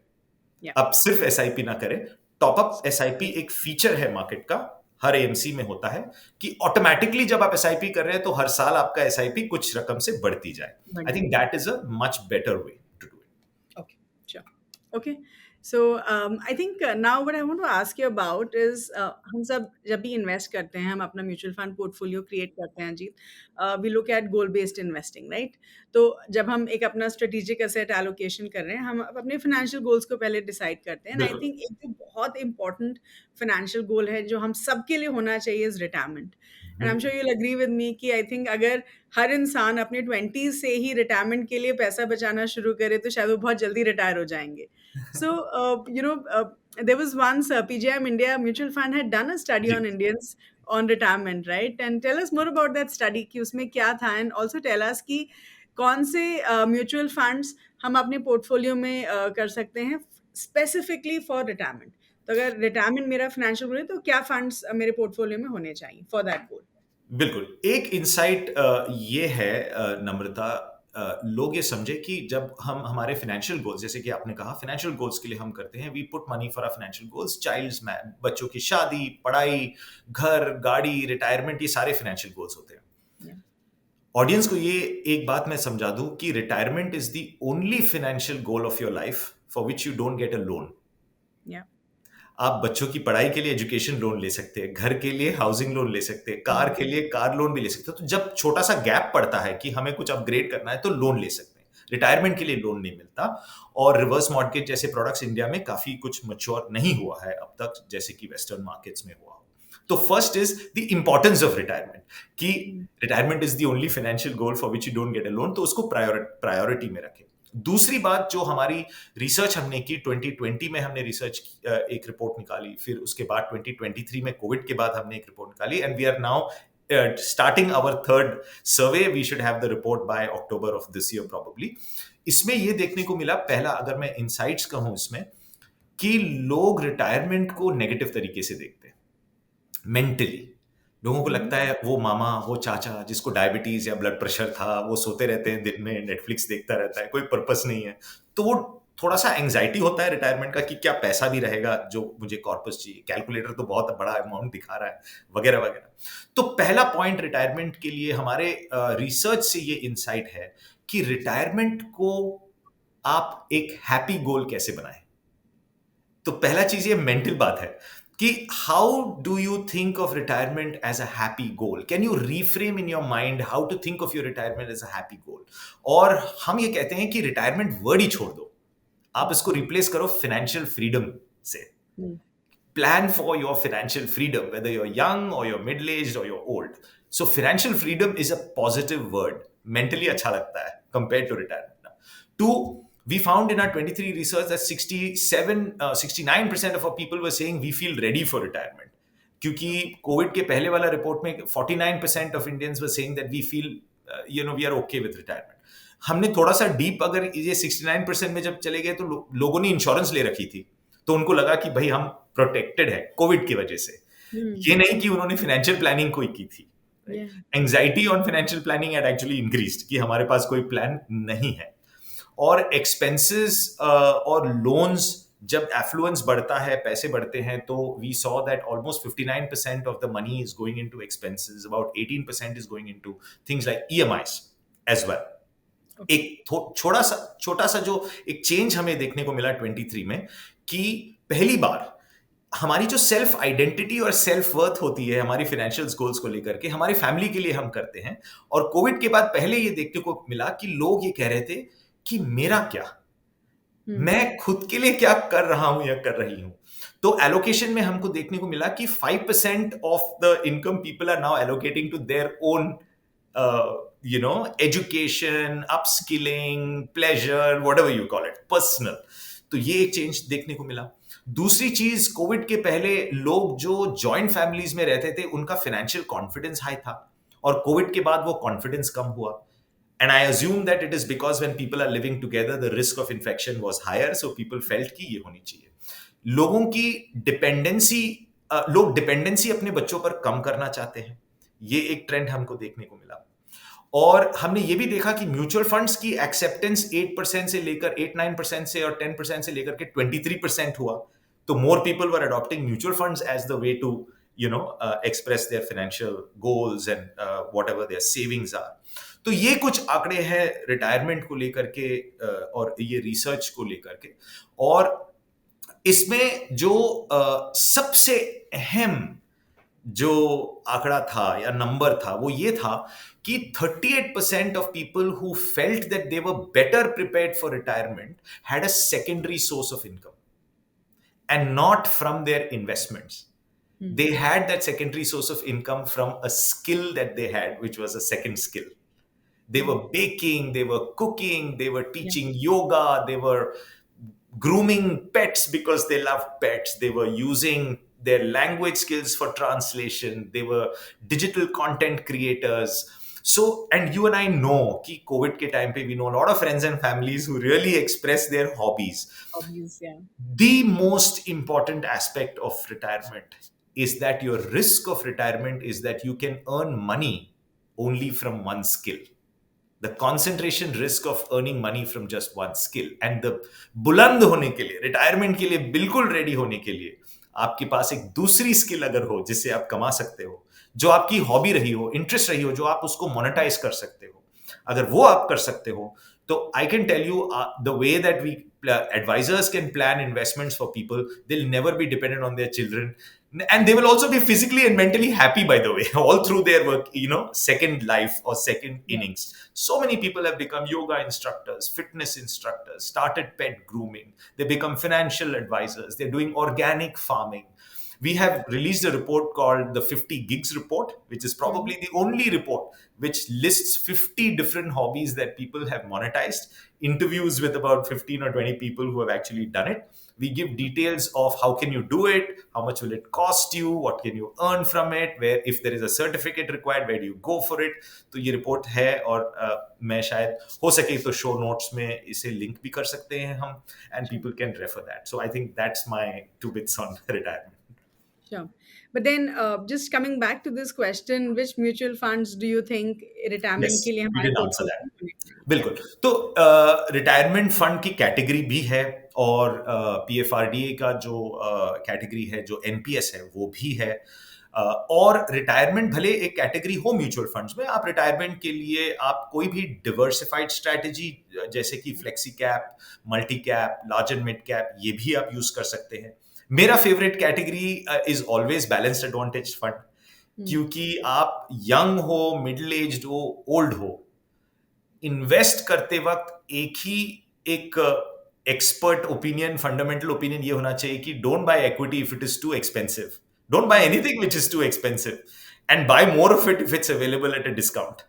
आप सिर्फ एसआईपी ना करें, टॉपअप एसआईपी एक फीचर है मार्केट का, हर एएमसी में होता है कि ऑटोमेटिकली जब आप एसआईपी कर रहे हैं तो हर साल आपका एसआईपी कुछ रकम से बढ़ती जाए। I think that is a much better way to do it. Okay, sure. Okay. So I think now what I want to ask you about is हम सब जब भी इन्वेस्ट करते हैं, हम अपना म्यूचुअल फंड पोर्टफोलियो क्रिएट करते हैं जी, we look at goal based investing, right? तो जब हम एक अपना स्ट्रेटेजिक एसेट एलोकेशन कर रहे हैं, हम अपने फाइनेंशियल गोल्स को पहले डिसाइड करते हैं। एंड आई बिल्कुल। थिंक एक जो बहुत इंपॉर्टेंट फाइनेंशियल गोल है जो हम सबके लिए होना चाहिए is retirement. And I am sure you will agree with me कि आई थिंक अगर हर इंसान अपने 20s से ही रिटायरमेंट के लिए पैसा बचाना शुरू करे तो शायद वो बहुत जल्दी रिटायर हो जाएंगे। So, there was once PGIM India Mutual Fund had done a study ji. on Indians on retirement, right? And tell us more about that study कि उसमें क्या था, and also tell us कि कौन से म्यूचुअल फंड्स हम अपने portfolio में कर सकते हैं स्पेसिफिकली फॉर रिटायरमेंट। तो अगर रिटायरमेंट मेरा फाइनेंशियल गोल है तो क्या फंड्स मेरे पोर्टफोलियो में होने चाहिए फॉर दैट गोल? बिल्कुल। एक इंसाइट ये है नम्रता, लोग ये समझे कि जब हम हमारे फाइनेंशियल गोल्स, जैसे कि आपने कहा फाइनेंशियल गोल्स के लिए हम करते हैं, we put money for our financial goals, childs, बच्चों की शादी, पढ़ाई, घर, गाड़ी, रिटायरमेंट, ये सारे फाइनेंशियल गोल्स होते हैं। ऑडियंस को ये एक बात मैं समझा दूं कि retirement is the only financial goal of your life for which you don't get a loan. आप बच्चों की पढ़ाई के लिए एजुकेशन लोन ले सकते हैं, घर के लिए हाउसिंग लोन ले सकते हैं, कार के लिए कार लोन भी ले सकते हैं। तो जब छोटा सा गैप पड़ता है कि हमें कुछ अपग्रेड करना है तो लोन ले सकते हैं। रिटायरमेंट के लिए लोन नहीं मिलता। और रिवर्स मॉर्टगेज जैसे प्रोडक्ट्स इंडिया में काफी कुछ मैच्योर नहीं हुआ है अब तक, जैसे कि वेस्टर्न मार्केट्स में हुआ। तो first is the importance of retirement, कि retirement is the only financial goal for which you don't get a loan, तो उसको प्रायोरिटी में रखें। दूसरी बात जो हमारी रिसर्च हमने की 2020 में, हमने रिसर्च एक रिपोर्ट निकाली, फिर उसके बाद 2023 में कोविड के बाद हमने एक रिपोर्ट निकाली, and we are now starting our third survey. We should have the report by October of this year probably. इसमें ये देखने को मिला, पहला अगर मैं इंसाइट्स कहूं इसमें, कि लोग रिटायरमेंट को नेगेटिव तरीके से देखते हैं मेंटली। लोगों को लगता है वो मामा, वो चाचा जिसको डायबिटीज या ब्लड प्रेशर था, वो सोते रहते हैं दिन में, नेटफ्लिक्स देखता रहता है, कोई पर्पस नहीं है। तो वो थोड़ा सा एंजाइटी होता है रिटायरमेंट का कि क्या पैसा भी रहेगा जो मुझे कॉर्पस चाहिए, कैलकुलेटर तो बहुत बड़ा अमाउंट दिखा रहा है, वगैरह वगैरह। तो पहला पॉइंट रिटायरमेंट के लिए हमारे रिसर्च से ये इंसाइट है कि रिटायरमेंट को आप एक हैप्पी गोल कैसे बनाएं। तो पहला चीज ये मेंटल बात है कि how do you think of retirement as a happy goal. Can you reframe in your mind how to think of your retirement as a happy goal. और हम ये कहते हैं कि रिटायरमेंट वर्ड ही छोड़ दो, आप इसको रिप्लेस करो फाइनेंशियल फ्रीडम से। Plan for your financial freedom, whether you're young or you're middle aged or you're old. So financial freedom is a positive word. Mentally अच्छा लगता है compared to retirement. Two, we found in our 23 research that 69% of our people were saying we feel ready for retirement. क्योंकि Covid के पहले वाला report में 49% of Indians were saying that we feel we are okay with retirement. हमने थोड़ा सा deep, अगर ये 69% में जब चले गए तो लोगों ने इंश्योरेंस ले रखी थी, तो उनको लगा कि भाई हम प्रोटेक्टेड है कोविड की वजह से। ये नहीं कि उन्होंने फाइनेंशियल प्लानिंग कोई की थी। Anxiety on financial planning had actually increased कि हमारे पास कोई प्लान नहीं है। और एक्सपेंसेस और लोन्स, जब एफ्लुएंस बढ़ता है, पैसे बढ़ते हैं, तो we saw that almost 59% of the money is going into expenses, about 18% is going into things like EMIs as well. एक छोटा सा जो एक चेंज हमें देखने को मिला 23 में, कि पहली बार हमारी जो सेल्फ आइडेंटिटी और सेल्फ वर्थ होती है हमारी फाइनेंशियल गोल्स को लेकर के, हमारी फैमिली के लिए हम करते हैं। और कोविड के बाद पहले ये देखने को मिला कि लोग ये कह रहे थे कि मेरा क्या, मैं खुद के लिए क्या कर रहा हूं या कर रही हूं। तो एलोकेशन में हमको देखने को मिला कि 5% of the income people are now allocating to their own education, upskilling, pleasure, whatever you call it, personal. तो ये एक चेंज देखने को मिला। दूसरी चीज, कोविड के पहले लोग जो जॉइंट फैमिलीज में रहते थे उनका फाइनेंशियल कॉन्फिडेंस हाई था, और कोविड के बाद वो कॉन्फिडेंस कम हुआ। And I assume that it is because when people are living together, the risk of infection was higher, so people felt कि ये होनी चाहिए। लोगों की डिपेंडेंसी, लोग डिपेंडेंसी अपने बच्चों पर कम करना चाहते हैं। ये एक ट्रेंड हमको देखने को मिला। और हमने ये भी देखा कि म्यूचुअल फंड्स की एक्सेप्टेंस 8% से लेकर 8-9% से और 10% से लेकर के 23% हुआ। तो more people were adopting mutual funds as the way to express their financial goals and whatever their savings are. तो ये कुछ आंकड़े हैं रिटायरमेंट को लेकर के और ये रिसर्च को लेकर के। और इसमें जो सबसे अहम जो आंकड़ा था या नंबर था वो ये था कि 38% of people who felt that they were better prepared for retirement had a secondary source of income and not from their investments. They had that secondary source of income from a skill that they had, which was a second skill. They were baking, they were cooking, they were teaching yoga, they were grooming pets because they loved pets, they were using their language skills for translation, they were digital content creators. So, and you and I know कि COVID के time पे we know a lot of friends and families who really express their hobbies. The most important aspect of retirement is that your risk of retirement is that you can earn money only from one skill. The concentration risk of earning money from just one skill. And the बुलंद होने के लिए, retirement के लिए बिल्कुल ready होने के लिए आपके पास एक दूसरी स्किल अगर हो जिससे आप कमा सकते हो, जो आपकी हॉबी रही हो, इंटरेस्ट रही हो, जो आप उसको मोनेटाइज कर सकते हो, अगर वो आप कर सकते हो, तो I can tell you the way that we advisors can plan investments for people, they'll never be dependent on their children, and they will also be physically and mentally happy, by the way, all through their work, second life or second innings. So many people have become yoga instructors, fitness instructors, started pet grooming, they become financial advisors, they're doing organic farming. We have released a report called the 50 Gigs Report, which is probably the only report which lists 50 different hobbies that people have monetized, interviews with about 15 or 20 people who have actually done it. We give details of how can you do it, how much will it cost you, what can you earn from it, where if there is a certificate required, where do you go for it. तो ये report है और मैं शायद हो सके तो show notes में इसे लिंक भी कर सकते हैं हम, and people can refer that. So I think that's my 2 bits on retirement. Sure. But then, just coming back to this question, which mutual funds do you think retirement Yes, के लिए you हमारे did answer portfolio that. में होने चाहिए? बिल्कुल। तो retirement fund की category भी है और पीएफआरडीए का जो कैटेगरी है, जो एनपीएस है, वो भी है। और रिटायरमेंट भले एक कैटेगरी हो म्यूचुअल फंड्स में, आप रिटायरमेंट के लिए आप कोई भी डिवर्सिफाइड स्ट्रैटेजी जैसे कि flexi cap, multi cap, large and mid cap, ये भी आप यूज कर सकते हैं। मेरा favourite category is always balanced advantage fund, क्योंकि आप यंग हो, मिडिल एज्ड हो, ओल्ड हो, इन्वेस्ट करते वक्त एक एक्सपर्ट ओपिनियन, फंडामेंटल ओपिनियन ये होना चाहिए कि don't buy equity if it is too expensive, don't buy anything which is too expensive, and buy more of it if it's available at a discount,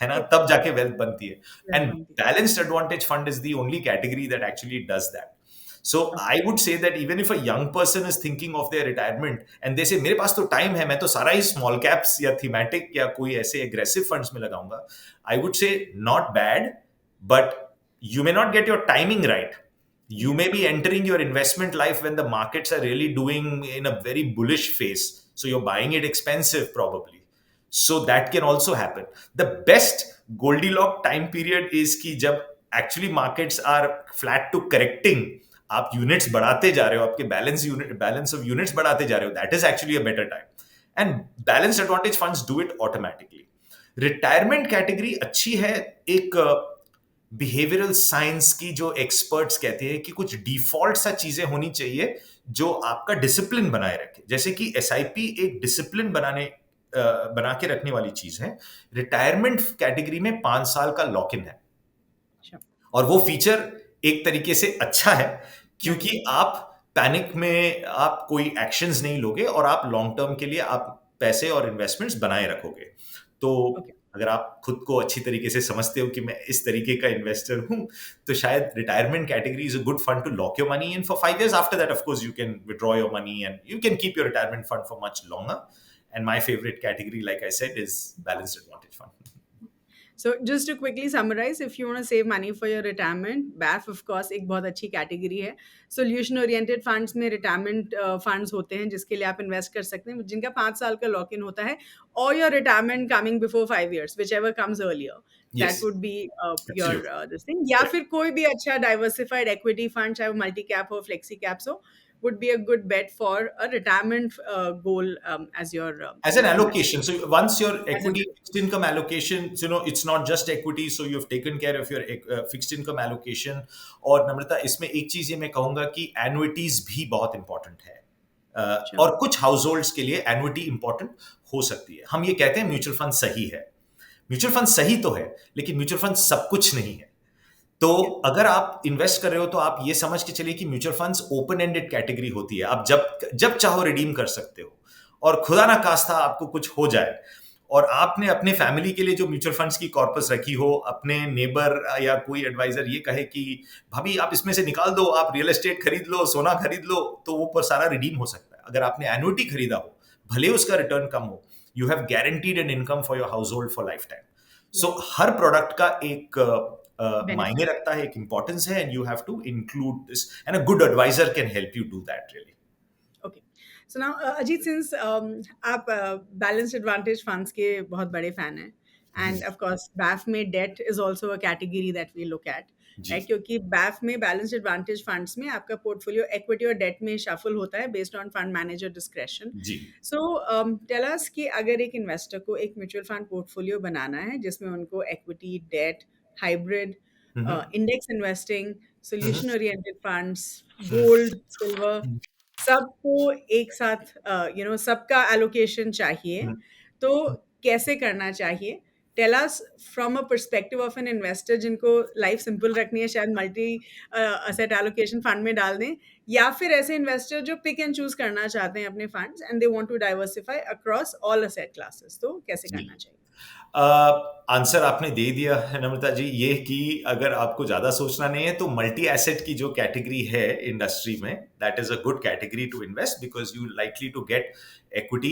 है ना, तब जाके वेल्थ बनती है। And balanced advantage fund is the only category that actually does that. So I would say that even if a young person is thinking of their retirement and they say मेरे पास तो time है, मैं तो सारा ही small caps या thematic या कोई ऐसे एग्रेसिव फंड्स में लगाऊंगा, I would say not bad, but you may not get your timing right. You may be entering your investment life when the markets are really doing in a very bullish phase, so you're buying it expensive probably. So that can also happen. The best Goldilocks time period is कि जब actually markets are flat to correcting, आप units बढ़ाते जा रहे हो, आपके balance of units बढ़ाते जा रहे हो, that is actually a better time, and balanced advantage funds do it automatically. Retirement category अच्छी है, एक बिहेवियरल साइंस की जो एक्सपर्ट्स कहते हैं कि कुछ डिफॉल्ट सा चीजें होनी चाहिए जो आपका डिसिप्लिन बनाए रखे, जैसे कि एसआईपी एक डिसिप्लिन बना के रखने वाली चीज है. रिटायरमेंट कैटेगरी में 5 साल का लॉक इन है, और वो फीचर एक तरीके से अच्छा है क्योंकि आप पैनिक में आप कोई एक्शंस नहीं लोगे और आप लॉन्ग टर्म के लिए आप पैसे और इन्वेस्टमेंट्स बनाए रखोगे. तो अगर आप खुद को अच्छी तरीके से समझते हो कि मैं इस तरीके का इन्वेस्टर हूं, तो शायद retirement category is a good fund to lock your money in for 5 years. After that of course you can withdraw your money and you can keep your retirement fund for much longer. And my favourite category, like I said, is balanced advantage fund. So just to quickly summarize, if you want to save money for your retirement, BAF of course एक बहुत अच्छी category है. Solution oriented funds में retirement funds होते हैं जिसके लिए आप इन्वेस्ट कर सकते हैं, जिनका 5 साल का लॉक इन होता है, or your retirement coming before 5 years, whichever comes earlier. That Yes, would be your absolutely. this thing. या फिर कोई भी अच्छा diversified equity fund, चाहे वो multi cap हो, flexi caps हो, would be a good bet for a retirement goal as your As an allocation, investment. so once your As an equity fixed income allocation, it's not just equity, so you've taken care of your fixed income allocation. और नम्रता, इसमें एक चीज ये मैं कहूंगा कि एनुइटीज भी बहुत इंपॉर्टेंट है. Sure. और कुछ हाउस होल्ड्स के लिए एनुइटी इंपॉर्टेंट हो सकती है. हम ये कहते हैं म्यूचुअल फंड सही है. म्यूचुअल फंड सही तो है, लेकिन म्यूचुअल फंड सब कुछ नहीं है. तो अगर आप इन्वेस्ट कर रहे हो तो आप ये समझ के चलिए कि mutual funds open ended category होती है. आप जब जब चाहो रिडीम कर सकते हो. और खुदा ना खास्ता आपको कुछ हो जाए और आपने अपने फैमिली के लिए जो म्यूचुअल फंड्स की कॉर्पस रखी हो, अपने नेबर या कोई एडवाइजर ये कहे कि भाभी आप इसमें से निकाल दो, आप रियल एस्टेट खरीद लो, सोना खरीद लो, तो वो पर सारा रिडीम हो सकता है. अगर आपने एन्युटी खरीदा हो, भले उसका रिटर्न कम हो, you have guaranteed an income for your household for lifetime. So हर प्रोडक्ट का एक मायने रखता है, एक इंपॉर्टेंस है, and you have to include this, and a good adviser can help you do that really. Okay. So now, Ajit, since आप balanced advantage funds के बहुत बड़े fan हैं, and of course BAF में debt is also a category that we look at, ji. right? क्योंकि BAF में balanced advantage funds में आपका portfolio equity और debt में shuffle होता है based on fund manager discretion. Ji. So tell us कि अगर एक investor को एक mutual fund portfolio बनाना है जिसमें उनको equity, debt, hybrid, index investing, solution oriented funds, gold, silver, सबको एक साथ सबका एलोकेशन चाहिए, तो कैसे करना चाहिए? Tell us from a perspective of an investor जिनको लाइफ सिंपल रखनी है, शायद मल्टी असेट एलोकेशन फंड में डाल दें, या फिर ऐसे इन्वेस्टर जो पिक एंड चूज करना चाहते हैं अपने funds and they want to diversify across all asset classes, तो कैसे करना चाहिए? आंसर आपने दे दिया है नम्रता जी, ये कि अगर आपको ज्यादा सोचना नहीं है तो मल्टी एसेट की जो कैटेगरी है इंडस्ट्री में, that is a good category to invest, because you likely to get equity,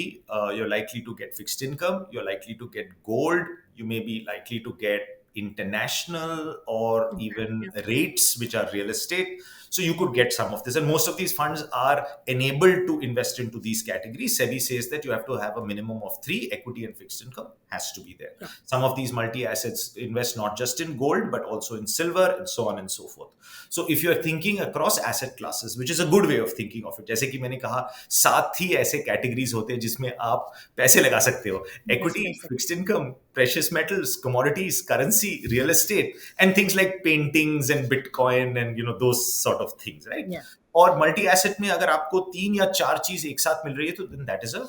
you're likely to get fixed income, you're likely to get gold, you may be likely to get international or even rates which are real estate. So you could get some of this, and most of these funds are enabled to invest into these categories. SEBI says that you have to have a minimum of 3, equity and fixed income has to be there. Some of these multi assets invest not just in gold but also in silver and so on and so forth. So if you are thinking across asset classes, which is a good way of thinking of it, जैसे कि मैंने कहा 7 ही ऐसे categories होते हैं जिसमें आप पैसे लगा सकते हो: equity, fixed income, precious metals, commodities, currency, real estate, and things like paintings and Bitcoin and those sort of things, right? Yeah. और मल्टी एसेट में अगर आपको 3 या 4 चीज एक साथ मिल रही है तो then that is a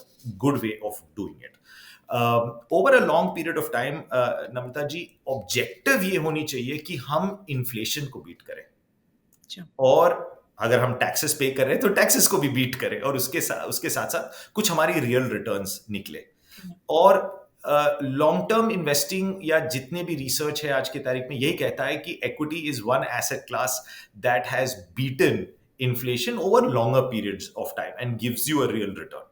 good way of doing it. Over a long period of time, Namrata ji, objective ये होनी चाहिए कि हम इन्फ्लेशन को बीट करें, और अगर हम टैक्सेस पे कर रहे हैं तो टैक्सेस को भी बीट करें, और उसके साथ साथ कुछ हमारी रियल रिटर्न्स निकले. और लॉन्ग टर्म इन्वेस्टिंग या जितने भी रिसर्च है आज की तारीख में यही कहता है कि equity is one asset class that has beaten inflation over longer periods of time and gives you a real return.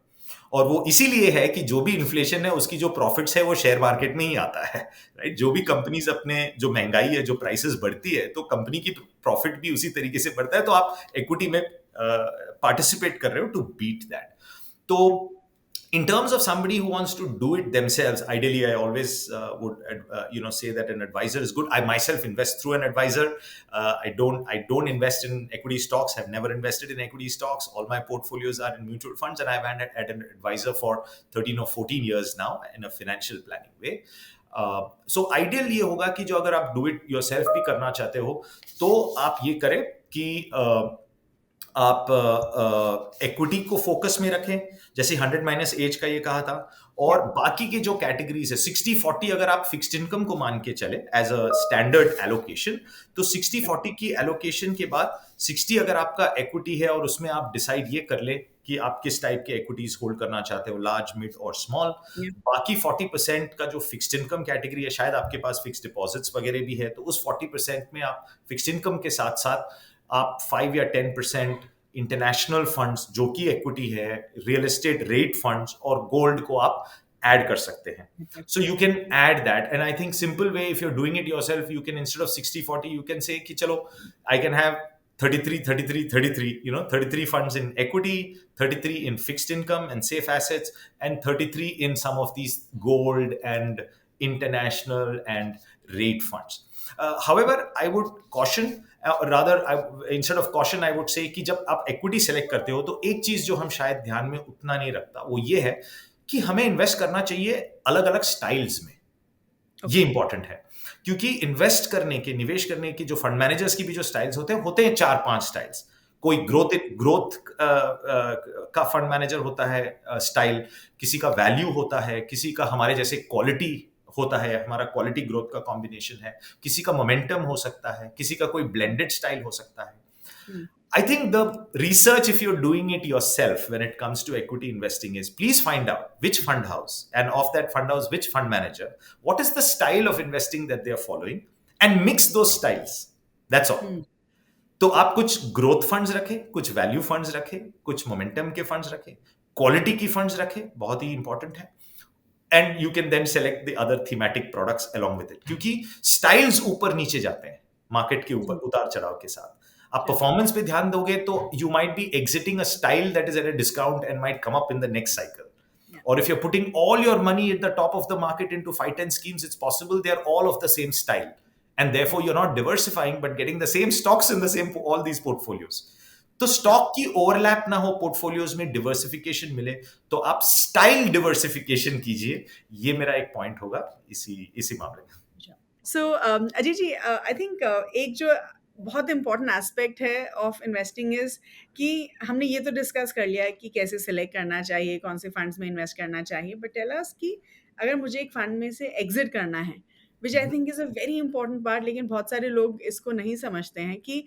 और वो इसीलिए है कि जो भी इन्फ्लेशन है उसकी जो प्रॉफिट्स है वो शेयर मार्केट में ही आता है, राइट? जो भी कंपनीज अपने जो महंगाई है, जो प्राइसेस बढ़ती है, तो कंपनी की प्रॉफिट भी उसी तरीके से बढ़ता है, तो आप इक्विटी में पार्टिसिपेट कर रहे हो टू बीट दैट. तो in terms of somebody who wants to do it themselves, ideally I always would say that an advisor is good. I myself invest through an advisor. I don't invest in equity stocks. I've never invested in equity stocks. All my portfolios are in mutual funds, and I've had an advisor for 13 or 14 years now in a financial planning way. So ideal ये होगा कि जो अगर आप do it yourself भी करना चाहते हो तो आप ये करें कि आप इक्विटी को फोकस में रखें, जैसे 100 - एज का ये कहा था, और बाकी के जो कैटेगरीज है 60-40 अगर आप फिक्स्ड इनकम को मान के चले एज अ स्टैंडर्ड एलोकेशन, तो 60-40 की एलोकेशन के बाद 60 अगर आपका इक्विटी है और उसमें आप डिसाइड ये कर ले कि आप किस टाइप के इक्विटीज होल्ड करना चाहते हो, लार्ज, मिड और स्मॉल. बाकी 40% का जो फिक्स्ड इनकम कैटेगरी है, शायद आपके पास फिक्स्ड डिपॉजिट्स वगैरह भी है, तो उस 40% में आप फिक्स्ड इनकम के साथ साथ आप 5 या 10% इंटरनेशनल फंड्स जो कि इक्विटी है, रियल एस्टेट रेट फंड्स और गोल्ड को आप ऐड कर सकते हैं. So you can add that, and I think simple way, if you're doing it yourself, you can, instead of 60-40, you can say ki chalo, I can have 33 33 33, 33 funds in equity, 33 in fixed income and safe assets, and 33 in some of these gold and international and rate funds. However, I would caution, instead of caution, I would say कि जब आप equity select करते हो तो एक चीज जो हम शायद ध्यान में उतना नहीं रखता वो ये है कि हमें इन्वेस्ट करना चाहिए अलग अलग स्टाइल्स में. ये इंपॉर्टेंट है, क्योंकि इन्वेस्ट करने के, निवेश करने के जो फंड मैनेजर्स की भी जो स्टाइल्स होते हैं 4-5 स्टाइल्स. कोई ग्रोथ का फंड मैनेजर होता है स्टाइल, किसी का वैल्यू होता है, किसी का हमारे जैसे क्वालिटी होता है, हमारा क्वालिटी ग्रोथ का कॉम्बिनेशन है, किसी का मोमेंटम हो सकता है, किसी का कोई ब्लेंडेड स्टाइल हो सकता है. I think the research, if you're doing it yourself when it comes to equity investing, is please find out which fund house, and of that fund house, which fund manager, what is the style of investing that they are following, and mix those styles. That's all. तो आप कुछ growth funds रखें, कुछ value funds रखें, कुछ momentum के funds रखें, quality की फंड्स रखें, बहुत ही इंपॉर्टेंट है. And you can then select the other thematic products along with it, क्योंकि स्टाइल्स ऊपर नीचे जाते हैं मार्केट के ऊपर उतार चढ़ाव के साथ. आप परफॉर्मेंस पे ध्यान दोगे तो you might be exiting a style that is eight a discount and might come up in the next cycle. Or if you're putting all your money at the top of the market into 5-10 schemes, it's possible they're all of the same style. And therefore, you're not diversifying, but getting the same stocks in the same, all these portfolios. तो stock की overlap ना हो, portfolios में diversification मिले, तो आप style diversification कीजिए. ये मेरा एक पॉइंट होगा इसी मामले में. सो अजय जी, आई थिंक एक जो बहुत इंपॉर्टेंट एस्पेक्ट है ऑफ इन्वेस्टिंग इज कि हमने ये तो डिस्कस कर लिया है कि कैसे सिलेक्ट करना चाहिए, कौन से फंड्स में इन्वेस्ट करना चाहिए, बट टेल अस कि अगर मुझे एक फंड में से एग्जिट करना है, which I think is a very important part, लेकिन बहुत सारे लोग इसको नहीं समझते हैं कि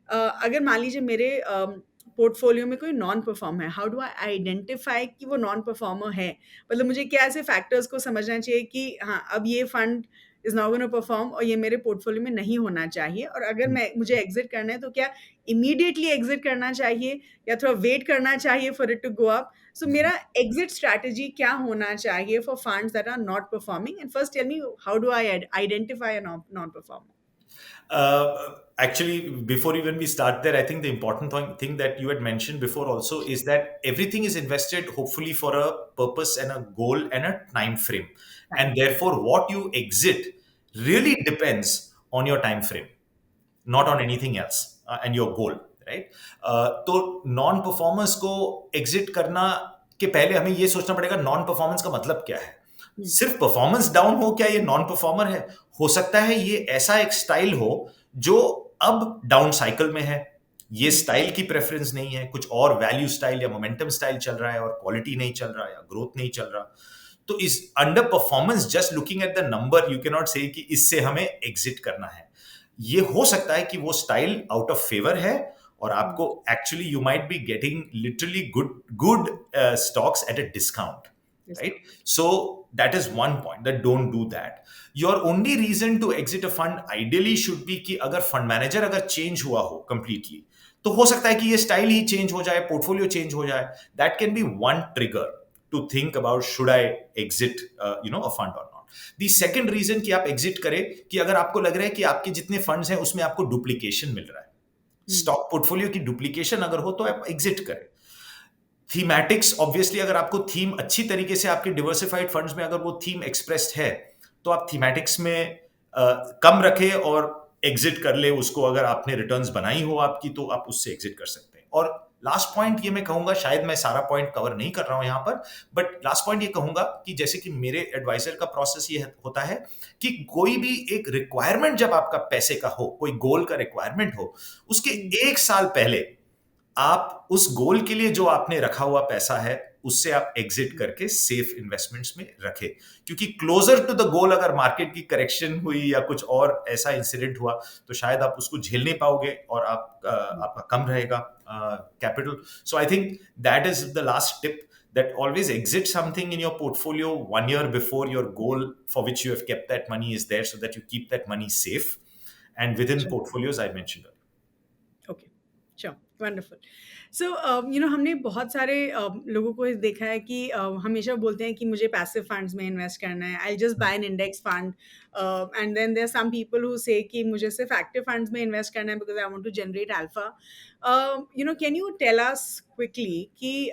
अगर मान लीजिए मेरे पोर्टफोलियो में कोई नॉन परफॉर्म है, हाउ डू आई आइडेंटिफाई कि वो नॉन परफॉर्मर है. मतलब मुझे क्या ऐसे फैक्टर्स को समझना चाहिए कि हाँ, अब ये fund is not gonna perform और ये मेरे पोर्टफोलियो में नहीं होना चाहिए, और अगर मुझे एग्जिट करना है तो क्या इमीडिएटली एग्जिट करना चाहिए या थोड़ा वेट करना चाहिए for it to go up. So मेरा एग्जिट स्ट्रैटेजी क्या होना चाहिए for funds that are not performing, and first tell me how do I identify a non performer. Actually, before even we start there, I think the important thing that you had mentioned before also is that everything is invested hopefully for a purpose and a goal and a time frame. And therefore, what you exit really depends on your time frame, not on anything else, and your goal, right? तो non performance को exit करना के पहले हमें ये सोचना पड़ेगा non performance का मतलब क्या है. सिर्फ परफॉर्मेंस डाउन हो क्या ये नॉन परफॉर्मर है? हो सकता है ये ऐसा एक स्टाइल हो जो अब डाउन साइकिल में है, ये स्टाइल की प्रेफरेंस नहीं है, कुछ और वैल्यू स्टाइल या मोमेंटम स्टाइल चल रहा है और क्वालिटी नहीं चल रहा या ग्रोथ नहीं चल रहा. तो इस under performance, just looking at the number, you can not से कि इससे हमें एग्जिट करना है. ये हो सकता है कि वो स्टाइल आउट ऑफ फेवर है और आपको actually you might be getting literally good stocks eight a discount, right? So that is one point, that don't do that. Your only reason to exit a fund ideally should be कि अगर fund manager अगर change हुआ हो completely, तो हो सकता है कि ये स्टाइल ही चेंज हो जाए, पोर्टफोलियो चेंज हो जाए. That can be one trigger to think about should I exit a fund or not. The second reason कि आप एग्जिट करें कि अगर आपको लग रहा है कि आपके जितने फंड्स हैं उसमें आपको डुप्लीकेशन मिल रहा है, स्टॉक पोर्टफोलियो की डुप्लीकेशन अगर हो तो आप एग्जिट करें. थीमैटिक्स, ऑब्वियसली अगर आपको थीम अच्छी तरीके से आपके डिवर्सिफाइड फंड्स में अगर वो थीम एक्सप्रेस्ड है तो आप थीमैटिक्स में कम रखें और एग्जिट कर ले उसको. अगर आपने रिटर्न्स बनाई हो आपकी तो आप उससे एग्जिट कर सकते हैं. और लास्ट पॉइंट ये मैं कहूंगा, शायद मैं सारा पॉइंट कवर नहीं कर रहा हूं यहां पर, बट लास्ट पॉइंट ये कहूंगा कि जैसे कि मेरे एडवाइजर का प्रोसेस ये होता है कि कोई भी एक रिक्वायरमेंट जब आपका पैसे का हो, कोई गोल का रिक्वायरमेंट हो, उसके 1 साल पहले आप उस गोल के लिए जो आपने रखा हुआ पैसा है उससे आप एग्जिट करके सेफ इन्वेस्टमेंट्स में रखें. क्योंकि क्लोजर टू द गोल अगर मार्केट की करेक्शन हुई या कुछ और ऐसा इंसिडेंट हुआ तो शायद आप उसको झेल नहीं पाओगे और आपका कम रहेगा capital. So I think that is the last tip, that always exit something in your portfolio 1 year before your goal for which you have kept that money is there, so that you keep that money safe and within portfolios I mentioned earlier. Okay. Sure, wonderful. So, हमने बहुत सारे लोगों को देखा है कि हमेशा बोलते हैं कि मुझे पैसिव फंड्स में इन्वेस्ट करना है, I just buy an index fund, and then there some people who say कि मुझे सिर्फ एक्टिव फंड्स में इन्वेस्ट करना है because I want to generate alpha. Can you tell us quickly कि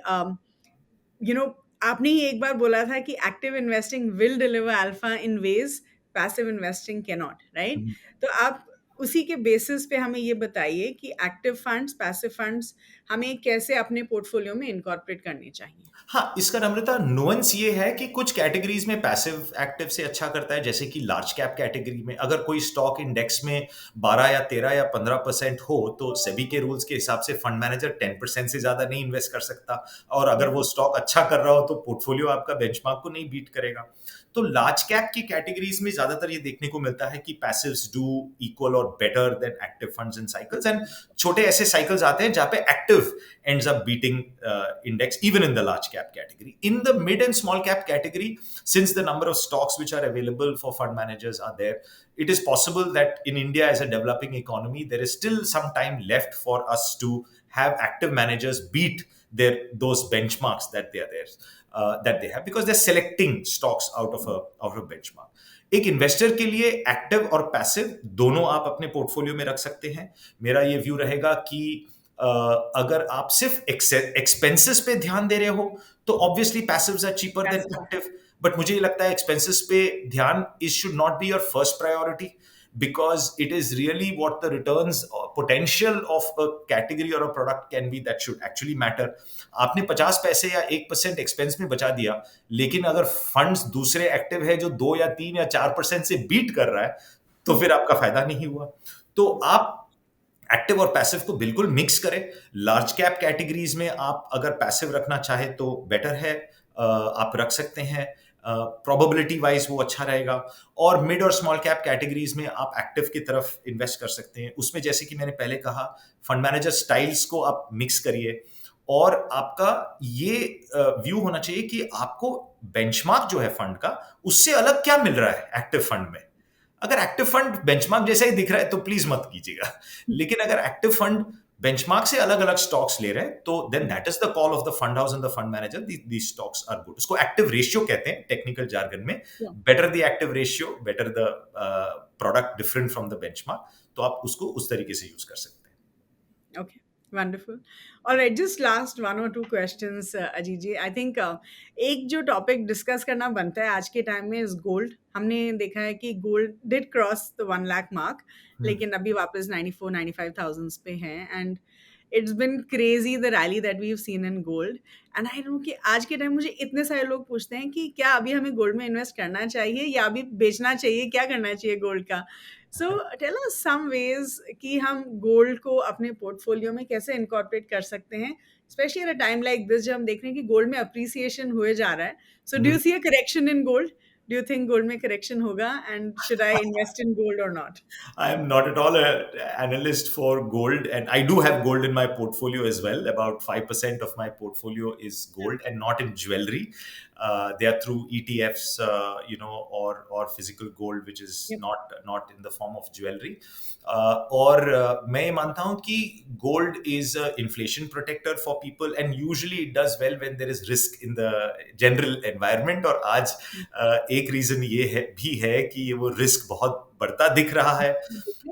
यू नो आपने ही एक बार बोला था कि active investing will deliver alpha in ways passive investing can not, right? तो आप उसी के बेसिस पे हमें ये बताइए कि एक्टिव फंड्स, पैसिव फंड्स हमें कैसे अपने पोर्टफोलियो में इनकॉर्पोरेट करने चाहिए. हाँ, इसका नम्रता नुअंस ये है कि कुछ कैटेगरीज में पैसिव एक्टिव से अच्छा करता है, जैसे कि लार्ज कैप कैटेगरी में अगर कोई स्टॉक इंडेक्स में 12 या 13 या 15% हो तो सेबी के रूल्स के हिसाब से फंड मैनेजर 10% से ज्यादा नहीं इन्वेस्ट कर सकता, और अगर वो स्टॉक अच्छा कर रहा हो तो पोर्टफोलियो आपका बेंचमार्क को नहीं बीट करेगा. तो लार्ज कैप की कैटेगरीज में ज्यादातर ये देखने को मिलता है कि पैसिव्स डू इक्वल और better than active funds in cycles, and छोटे ऐसे साइकिल्स आते हैं जहां पे active ends up beating index even in the large cap category. In the mid and small cap category, since the number of stocks which are available for fund managers are there, it is possible that in India as a developing economy, there is still some time left for us to have active managers beat those benchmarks that they are there, that they have, because they're selecting stocks out of a benchmark. एक investor के लिए active और passive दोनों आप अपने portfolio में रख सकते हैं. मेरा ये व्यू रहेगा कि अगर आप सिर्फ एक्सपेंसेस पे ध्यान दे रहे हो तो obviously passives are cheaper than active, but मुझे ये लगता है एक्सपेंसेस पे ध्यान is should not be your first priority, because it is really what the returns or potential of a category or a product can be that should actually matter. आपने 50 पैसे या 1% expense में बचा दिया, लेकिन अगर फंड्स दूसरे एक्टिव है जो 2 या 3 या 4% से बीट कर रहा है तो फिर आपका फायदा नहीं हुआ. तो आप एक्टिव और पैसिव को बिल्कुल मिक्स करें. लार्ज कैप कैटेगरीज में आप अगर पैसिव रखना चाहे तो बेटर है, आप रख सकते हैं, प्रोबेबिलिटी वाइज वो अच्छा रहेगा. और मिड और स्मॉल कैप कैटेगरीज में आप एक्टिव की तरफ इन्वेस्ट कर सकते हैं. उसमें जैसे कि मैंने पहले कहा, फंड मैनेजर स्टाइल्स को आप मिक्स करिए, और आपका ये व्यू होना चाहिए कि आपको बेंचमार्क जो है फंड का, उससे अलग क्या मिल रहा है एक्टिव फंड में. अगर एक्टिव फंड बेंचमार्क जैसा ही दिख रहा है तो प्लीज मत कीजिएगा, लेकिन अगर एक्टिव फंड बेंचमार्क से अलग अलग स्टॉक्स ले रहे हैं तो then that is the call of the fund house and the fund manager, these stocks are good. उसको एक्टिव रेशियो कहते हैं टेक्निकल जार्गन में. Better the active ratio, better the product different from the benchmark, तो आप उसको उस तरीके से यूज कर सकते हैं. Okay, wonderful. All right, just last one or two questions, Ajit ji. I think एक जो टॉपिक डिस्कस करना बनता है आज के टाइम में इज गोल्ड. हमने देखा है कि gold did cross the 1 lakh mark, लेकिन अभी वापस 94-95,000 पे है, and it's been crazy the rally that we have seen in gold. And I know कि आज के टाइम मुझे इतने सारे लोग पूछते हैं कि क्या अभी हमें गोल्ड में इन्वेस्ट करना चाहिए या अभी बेचना चाहिए, क्या करना चाहिए गोल्ड का. So tell us some ways कि हम गोल्ड को अपने पोर्टफोलियो में कैसे इनकॉर्पोरेट कर सकते हैं, specially at a time like this जब हम देख रहे हैं कि गोल्ड में अप्रिसिएशन हुए जा रहा है. So do you see a correction in gold? Do you think gold में correction होगा, and should I invest in gold or not? I am not at all an analyst for gold, and I do have gold in my portfolio as well. About 5% of my portfolio is gold and not in jewelry. They are through ETFs, or physical gold, which is not in the form of jewelry. और मैं ये मानता हूँ कि gold is inflation protector for people, and usually it does well when there is risk in the general environment. और आज एक reason ये भी है कि वो रिस्क बहुत बढ़ता दिख रहा है.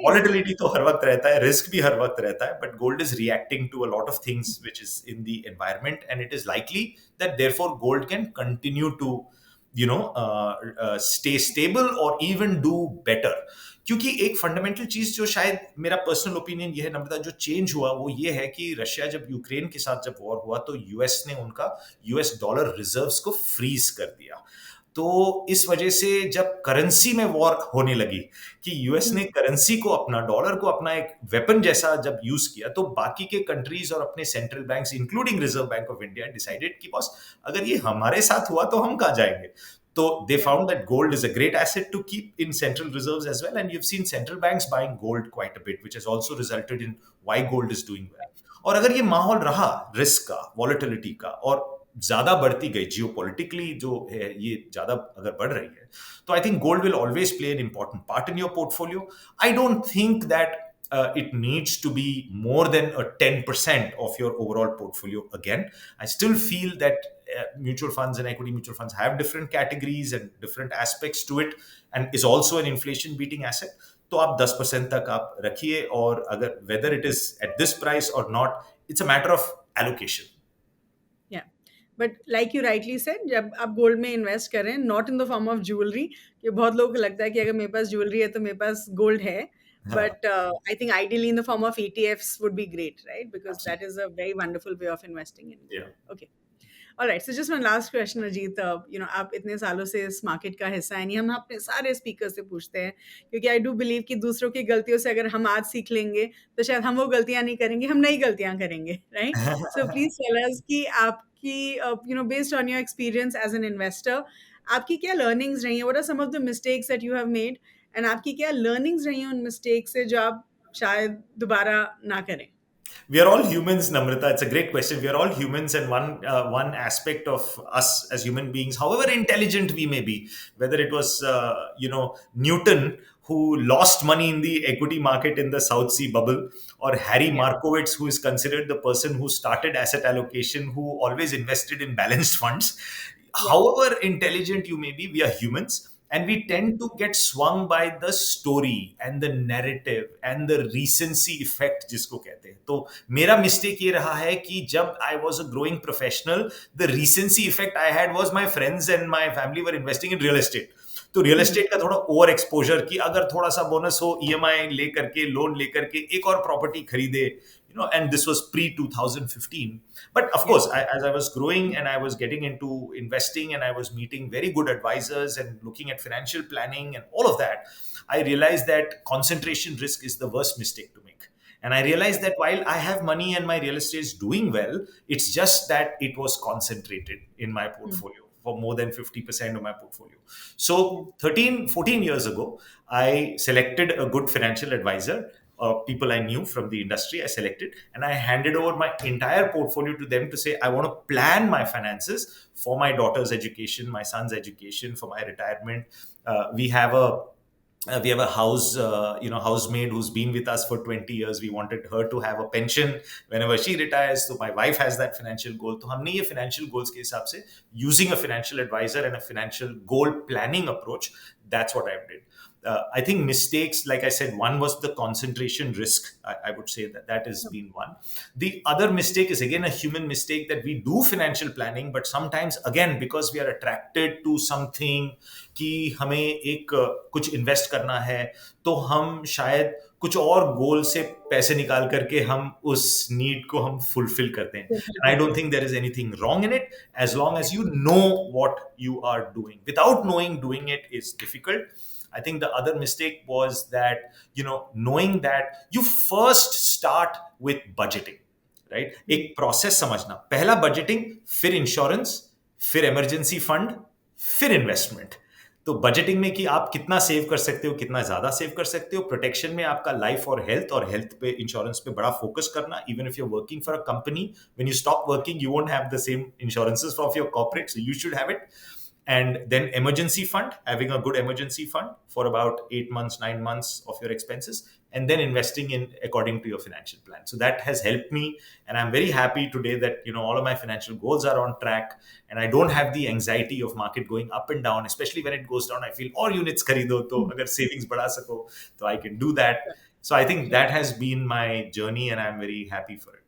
वॉलेटिलिटी तो हर वक्त रहता है, रिस्क भी हर वक्त रहता है, but gold is reacting to a lot of things which is in the environment, and it is likely that therefore gold can continue to stay stable or even do better. क्योंकि एक fundamental चीज जो शायद मेरा personal opinion ये है नम्रता, जो change हुआ वो ये है कि रशिया जब यूक्रेन के साथ जब वॉर हुआ तो यूएस ने उनका यूएस डॉलर रिजर्व्स को फ्रीज कर दिया. तो इस वजह से जब करेंसी में वॉर होने लगी कि यूएस ने करेंसी को अपना, डॉलर को अपना एक वेपन जैसा जब यूज किया, तो बाकी के कंट्रीज और अपने central banks including reserve bank of India decided कि बॉस अगर ये हमारे साथ हुआ तो हम कहाँ जाएंगे. So they found that gold is a great asset to keep in central reserves as well, and you've seen central banks buying gold quite a bit, which has also resulted in why gold is doing well. और अगर ये माहौल रहा risk का, volatility का, और ज्यादा बढ़ती गई जियोपॉलिटिकली जो है ये ज्यादा अगर बढ़ रही है, तो I think gold will always play an important part in your portfolio. I don't think that it needs to be more than a 10% of your overall portfolio. Again, I still feel that mutual funds and equity mutual funds have different categories and different aspects to it, and is also an inflation beating asset. तो आप 10% तक आप रखिए, और अगर whether it is at this price or not, it's a matter of allocation. Yeah. But like you rightly said, जब आप gold में इन्वेस्ट करें, not in the form of jewellery, कि बहुत लोगों को लगता है कि अगर मेरे पास ज्वेलरी है तो मेरे पास गोल्ड है, हाँ, but I think ideally in the form of ETFs would be great, right? Because that absolutely. is a very wonderful way of investing in gold. Yeah. Okay. All right. So just one last question, Ajit. आप इतने सालों से इस market का हिस्सा है, नहीं, हम अपने सारे स्पीकर से पूछते हैं, क्योंकि आई डू बिलीव कि दूसरों की गलतियों से अगर हम आज सीख लेंगे तो शायद हम वो गलतियां नहीं करेंगे, हम नई गलतियां करेंगे, right? So please tell us कि आपकी based on your experience as an investor, आपकी क्या लर्निंग्स रही हैं? What are some of the mistakes that you have made, and आपकी क्या लर्निंग्स रही हैं उन मिस्टेक्स से जो आप शायद दोबारा ना करें? We are all humans, Namrata. It's a great question. We are all humans, and one aspect of us as human beings, however intelligent we may be, whether it was Newton, who lost money in the equity market in the South Sea bubble, or Harry Yeah. Markowitz, who is considered the person who started asset allocation, who always invested in balanced funds. Yeah. However intelligent you may be, we are humans, and we tend to get swung by the story and the narrative and the recency effect जिसको कहते हैं. तो मेरा mistake ये रहा है कि जब I was a growing professional, the recency effect I had was my friends and my family were investing in real estate. तो रियल एस्टेट का थोड़ा ओवर एक्सपोजर, कि अगर थोड़ा सा बोनस हो, ईएमआई लेकर के, लोन लेकर के एक और प्रॉपर्टी खरीदे, and this was pre 2015. But of course, as I was growing and I was getting into investing and I was meeting very good advisors and looking at financial planning and all of that, I realized that concentration risk is the worst mistake to make. And I realized that while I have money and my real estate is doing well, it's just that it was concentrated in my portfolio for more than 50% of my portfolio. So 13, 14 years ago, I selected a good financial advisor, people I knew from the industry. I selected and I handed over my entire portfolio to them to say, I want to plan my finances for my daughter's education, my son's education, for my retirement. We have a housemaid who's been with us for 20 years. We wanted her to have a pension whenever she retires. So my wife has that financial goal. तो हमने ये financial goals के हिसाब से, using a financial advisor and a financial goal planning approach, that's what I did. I think mistakes, like I said, one was the concentration risk. I would say that has been one. The other mistake is again a human mistake, that we do financial planning, but sometimes again because we are attracted to something कि हमें एक कुछ invest करना है, तो हम शायद कुछ और गोल से पैसे निकाल करके हम उस नीड को हम फुलफिल करते हैं. I don't think there is anything wrong in it as long as you know what you are doing. Without knowing, doing it is difficult. I think the other mistake was that, knowing that you first start with budgeting, right? एक process समझना, पहला budgeting, फिर insurance, फिर emergency fund, फिर investment. तो budgeting में कि आप कितना सेव कर सकते हो, कितना ज्यादा सेव कर सकते हो. प्रोटेक्शन में आपका लाइफ और हेल्थ पे, इंश्योरेंस पे बड़ा फोकस करना. Even if you are working for a company, when you stop working you won't have the same insurances of your corporate, so you should have it. And then emergency fund, having a good emergency fund for about 8 months, 9 months of your expenses, and then investing in according to your financial plan. So that has helped me, and I'm very happy today that all of my financial goals are on track, and I don't have the anxiety of market going up and down. Especially when it goes down, I feel और units खरीदो, तो अगर savings बढ़ा सको तो I can do that. So I think that has been my journey, and I'm very happy for it.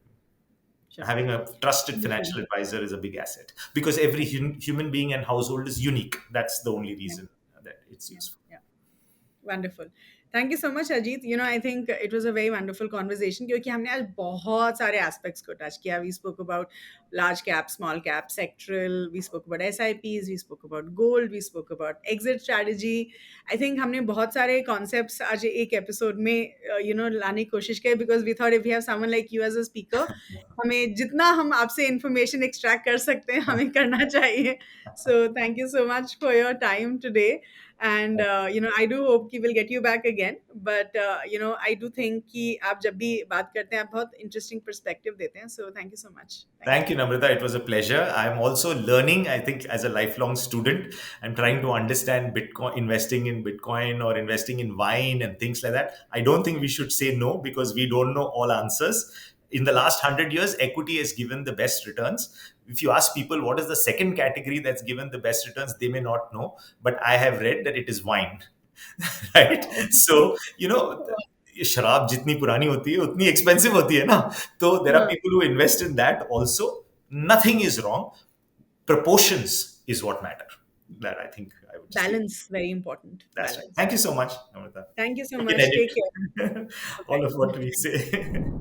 Sure. Having a trusted financial advisor is a big asset, because every human being and household is unique. That's the only reason that it's useful. Yeah. Wonderful. Thank you so much, Ajit. I think it was a very wonderful conversation, क्योंकि हमने आज बहुत सारे aspects को touch किया. We spoke about large cap, small cap, sectoral. We spoke about SIPs. We spoke about gold. We spoke about exit strategy. I think हमने बहुत सारे concepts आज एक episode में लाने की कोशिश की, because we thought if we have someone like you as a speaker, हमें जितना हम आपसे information extract कर सकते हैं हमें करना चाहिए. So thank you so much for your time today. And I do hope कि we'll get you back again, but I do think कि आप जब भी बात करते हैं आप बहुत interesting perspective देते हैं, so thank you so much. Thank you, Namrata. It was a pleasure. I'm also learning, I think, as a lifelong student. I'm trying to understand Bitcoin, investing in Bitcoin or investing in wine and things like that. I don't think we should say no because we don't know all answers. In the last 100 years, equity has given the best returns. If you ask people what is the second category that's given the best returns, they may not know. But I have read that it is wine. Right? So, ये शराब जितनी पुरानी होती है उतनी expensive होती है ना, तो there are people who invest in that also. Nothing is wrong, proportions is what matter. That I think I would just Balance, very important. That's right. Balance. Thank you so much, Namrata. Thank you so You much. can Take edit care. all of what we say.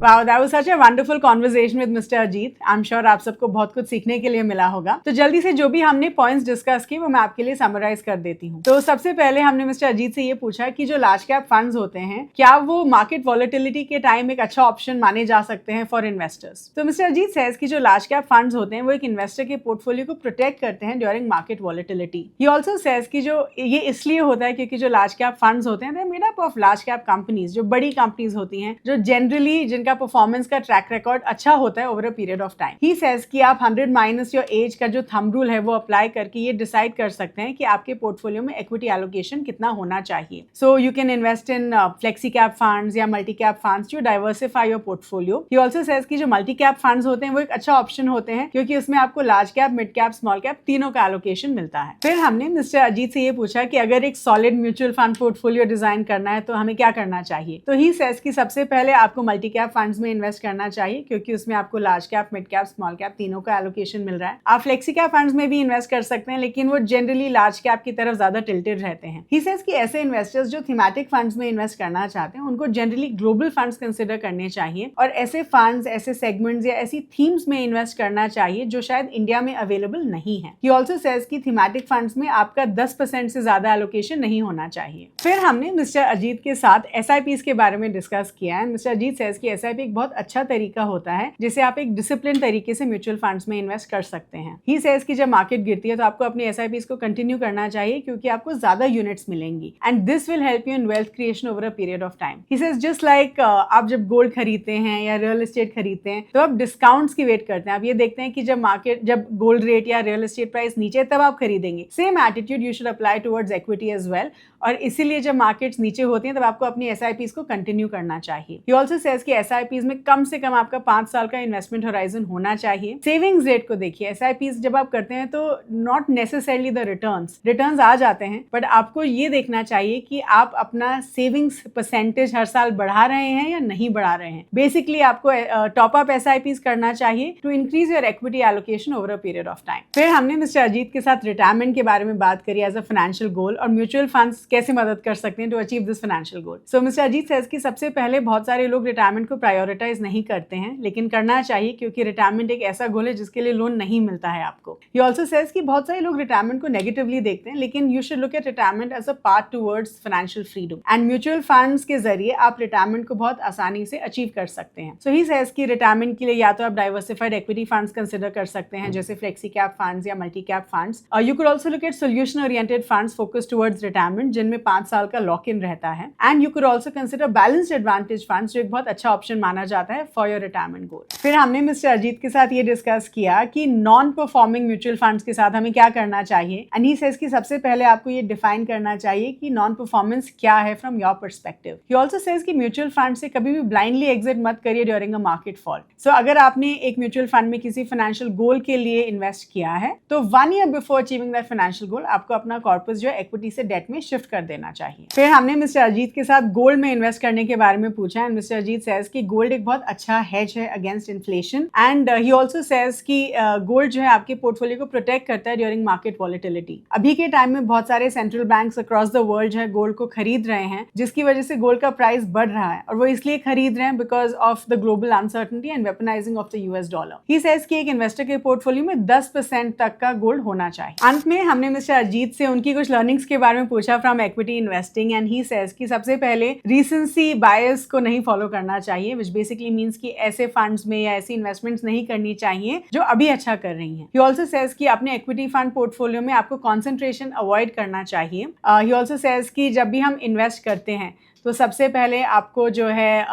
Wow, that was such a wonderful conversation with Mr. Ajit. I'm sure आप सबको बहुत कुछ सीखने के लिए मिला होगा. तो जल्दी से जो भी हमने पॉइंट्स डिस्कस किए वो मैं आपके लिए समराइज कर देती हूँ. तो सबसे पहले हमने मिस्टर अजीत से ये पूछा कि जो लार्ज कैप फंड्स होते हैं क्या वो मार्केट वॉलेटिलिटी के टाइम एक अच्छा ऑप्शन माने जा सकते हैं फॉर इन्वेस्टर्स. तो मिस्टर अजीत सेज कि जो लार्ज कैप फंड्स होते हैं वो एक इन्वेस्टर के पोर्टफोलियो को प्रोटेक्ट करते हैं ड्यूरिंग मार्केट वॉलेटिलिटी. ही ऑल्सो सेज कि जो ये इसलिए होता है क्योंकि जो लार्ज कैप फंड्स होते हैं they made up of large cap companies, जो बड़ी कंपनीज होती हैं जो जनरली जिनका परफॉर्मेंस का ट्रैक रिकॉर्ड अच्छा होता है over a period of time. He says कि आप 100 माइनस योर एज का जो थंब रूल है वो अप्लाई करके ये डिसाइड कर सकते हैं कि आपके पोर्टफोलियो में इक्विटी एलोकेशन कितना होना चाहिए. So you can invest in flexi cap funds या multi cap funds to diversify your portfolio. He also says कि जो मल्टी कैप फंड्स होते हैं वो एक अच्छा ऑप्शन होते हैं क्योंकि उसमें आपको large cap, mid cap, small cap तीनों का एलोकेशन मिलता है. फिर हमने मिस्टर अजीत से ये पूछा कि अगर एक solid mutual fund portfolio design करना है तो हमें क्या करना चाहिए. तो ही सेज कि सबसे पहले आपको मल्टी कैप फंड्स में इन्वेस्ट करना चाहिए क्योंकि उसमें आपको large cap, mid cap, small cap तीनों का एलोकेशन मिल रहा है. आप फ्लेक्सी कैप फंड्स में भी इन्वेस्ट कर सकते हैं लेकिन वो जनरली लार्ज कैप की तरफ ज्यादा टिल्टेड रहते हैं. ही सेज कि ऐसे इन्वेस्टर्स जो थीमेटिक फंड्स में इन्वेस्ट करना चाहते हैं उनको जनरली ग्लोबल फंड्स कंसिडर करने चाहिए और ऐसे फंड्स, ऐसे सेगमेंट्स या ऐसी थीम्स में इन्वेस्ट करना चाहिए जो शायद इंडिया में अवेलेबल नहीं है. ही ऑल्सो सेज कि थीमेटिक फंड्स में आपका 10% से ज्यादा एलोकेशन नहीं होना चाहिए. फिर हमने मिस्टर अजीत के साथ SIPs के बारे में डिस्कस किया है. मिस्टर अजीत सेज कि SIP एक बहुत अच्छा तरीका होता है जिसे आप एक डिसिप्लिन तरीके से म्यूचुअल फंड्स में इन्वेस्ट कर सकते हैं. ही सेज कि जब मार्केट गिरती है तो आपको अपने SIPs को कंटिन्यू करना चाहिए क्योंकि आपको ज्यादा यूनिट्स मिलेंगी and this will help you in wealth creation over a period of time. He says just like आप जब गोल्ड खरीदते हैं या रियल एस्टेट खरीदते हैं तो आप डिस्काउंट्स की वेट करते हैं. आप ये देखते हैं कि जब गोल्ड रेट या रियल एस्टेट प्राइस नीचे तब आप खरीदेंगे. Same attitude you should apply towards equity as well. और इसीलिए जब मार्केट्स नीचे होती हैं तब आपको अपनी SIPs को कंटिन्यू करना चाहिए. ही ऑल्सो सेज कि SIPs में कम से कम आपका 5 साल का इन्वेस्टमेंट होराइजन होना चाहिए. सेविंग्स रेट को देखिए. SIPs जब आप करते हैं तो नॉट नेसेसरली द रिटर्न्स आ जाते हैं बट आपको ये देखना चाहिए कि आप अपना सेविंग्स परसेंटेज हर साल बढ़ा रहे हैं या नहीं बढ़ा रहे हैं. बेसिकली आपको टॉप अप SIPs करना चाहिए to increase your equity allocation over a period of time. फिर हमने मिस्टर अजीत के साथ रिटायरमेंट के बारे में बात करी एज अ फाइनेंशियल गोल और म्यूचुअल फंड्स कैसे मदद कर सकते हैं to achieve this financial goal. So mister Ajit says कि सबसे पहले बहुत सारे लोग रिटायरमेंट को प्रायोरिटाइज नहीं करते हैं लेकिन करना चाहिए क्योंकि रिटायरमेंट एक ऐसा गोल है जिसके लिए लोन नहीं मिलता है आपको. ही ऑल्सो सेज कि बहुत सारे लोग रिटायरमेंट को नेगेटिवली देखते हैं लेकिन you should look at retirement as a part towards financial freedom and mutual funds के जरिए आप रिटायरमेंट को बहुत आसानी से अचीव कर सकते हैं. सो ही सेज कि रिटायरमेंट के लिए या तो आप डाइवर्सिफाइड इक्विटी फंड्स कंसिडर कर सकते हैं जैसे फ्लेक्सी कैप फंड्स या multi cap funds. You could also look at solution oriented funds focused towards retirement जिनमें 5 साल का लॉक इन रहता है. And you could also consider balanced advantage funds जो एक बहुत अच्छा ऑप्शन माना जाता है फॉर योर रिटायरमेंट गोल. फिर हमने मिस्टर अजीत के साथ ये डिस्कस किया कि नॉन परफॉर्मिंग म्यूचुअल फंड्स के साथ हमें क्या करना चाहिए. एंड ही सेज कि सबसे पहले आपको ये डिफाइन करना चाहिए कि नॉन परफॉर्मेंस क्या है from your perspective. He also says कि म्यूचुअल फंड से कभी भी ब्लाइंडली एग्जिट मत करिए ड्यूरिंग अ मार्केट फॉल. सो अगर आपने एक म्यूचुअल फंड में किसी फाइनेंशियल गोल के लिए इन्वेस्ट किया है तो 1 year before achieving that financial goal आपको अपना कॉर्पस जो है इक्विटी से डेट में शिफ्ट कर देना चाहिए. फिर हमने मिस्टर अजीत के साथ गोल्ड में इन्वेस्ट करने के बारे में पूछा एंड मिस्टर अजीत सेज कि गोल्ड एक बहुत अच्छा हेज है against inflation and he also says कि गोल्ड जो है आपके पोर्टफोलियो को प्रोटेक्ट करता है ड्यूरिंग मार्केट वॉलेटिलिटी. अभी के टाइम में बहुत सारे central banks across the world जो है गोल्ड को खरीद रहे हैं जिसकी वजह से गोल्ड का प्राइस बढ़ रहा है और वो इसलिए खरीद रहे हैं because of the global uncertainty and weaponising of the US dollar. He says कि एक इन्वेस्टर के पोर्टफोलियो में 10% तक का गोल्ड होना चाहिए. अंत में हमने मिस्टर अजीत से उनकी कुछ लर्निंग्स के बारे में पूछा from some equity investing and he says कि सबसे पहले recency bias को नहीं follow करना चाहिए, which basically means कि ऐसे funds में या ऐसी investments नहीं करनी चाहिए जो अभी अच्छा कर रही हैं. He also says कि अपने equity fund portfolio में आपको concentration avoid करना चाहिए. He also says कि जब भी हम invest करते हैं तो सबसे पहले आपको जो है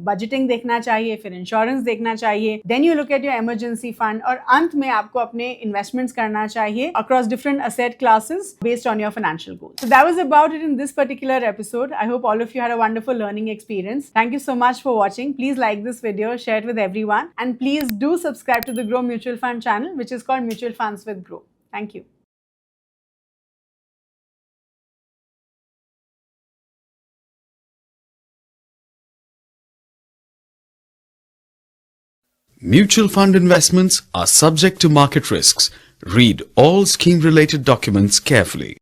बजटिंग देखना चाहिए, फिर इंश्योरेंस देखना चाहिए, then you look at your emergency fund और अंत में आपको अपने इन्वेस्टमेंट्स करना चाहिए across different asset classes based on your financial goals. So that was about it in this particular episode. I hope all of you had a wonderful learning experience. Thank you so much for watching. Please like this video, share with everyone and please do subscribe to the Groww mutual fund channel which is called mutual funds with grow. Thank you. Mutual fund investments are subject to market risks. Read all scheme-related documents carefully.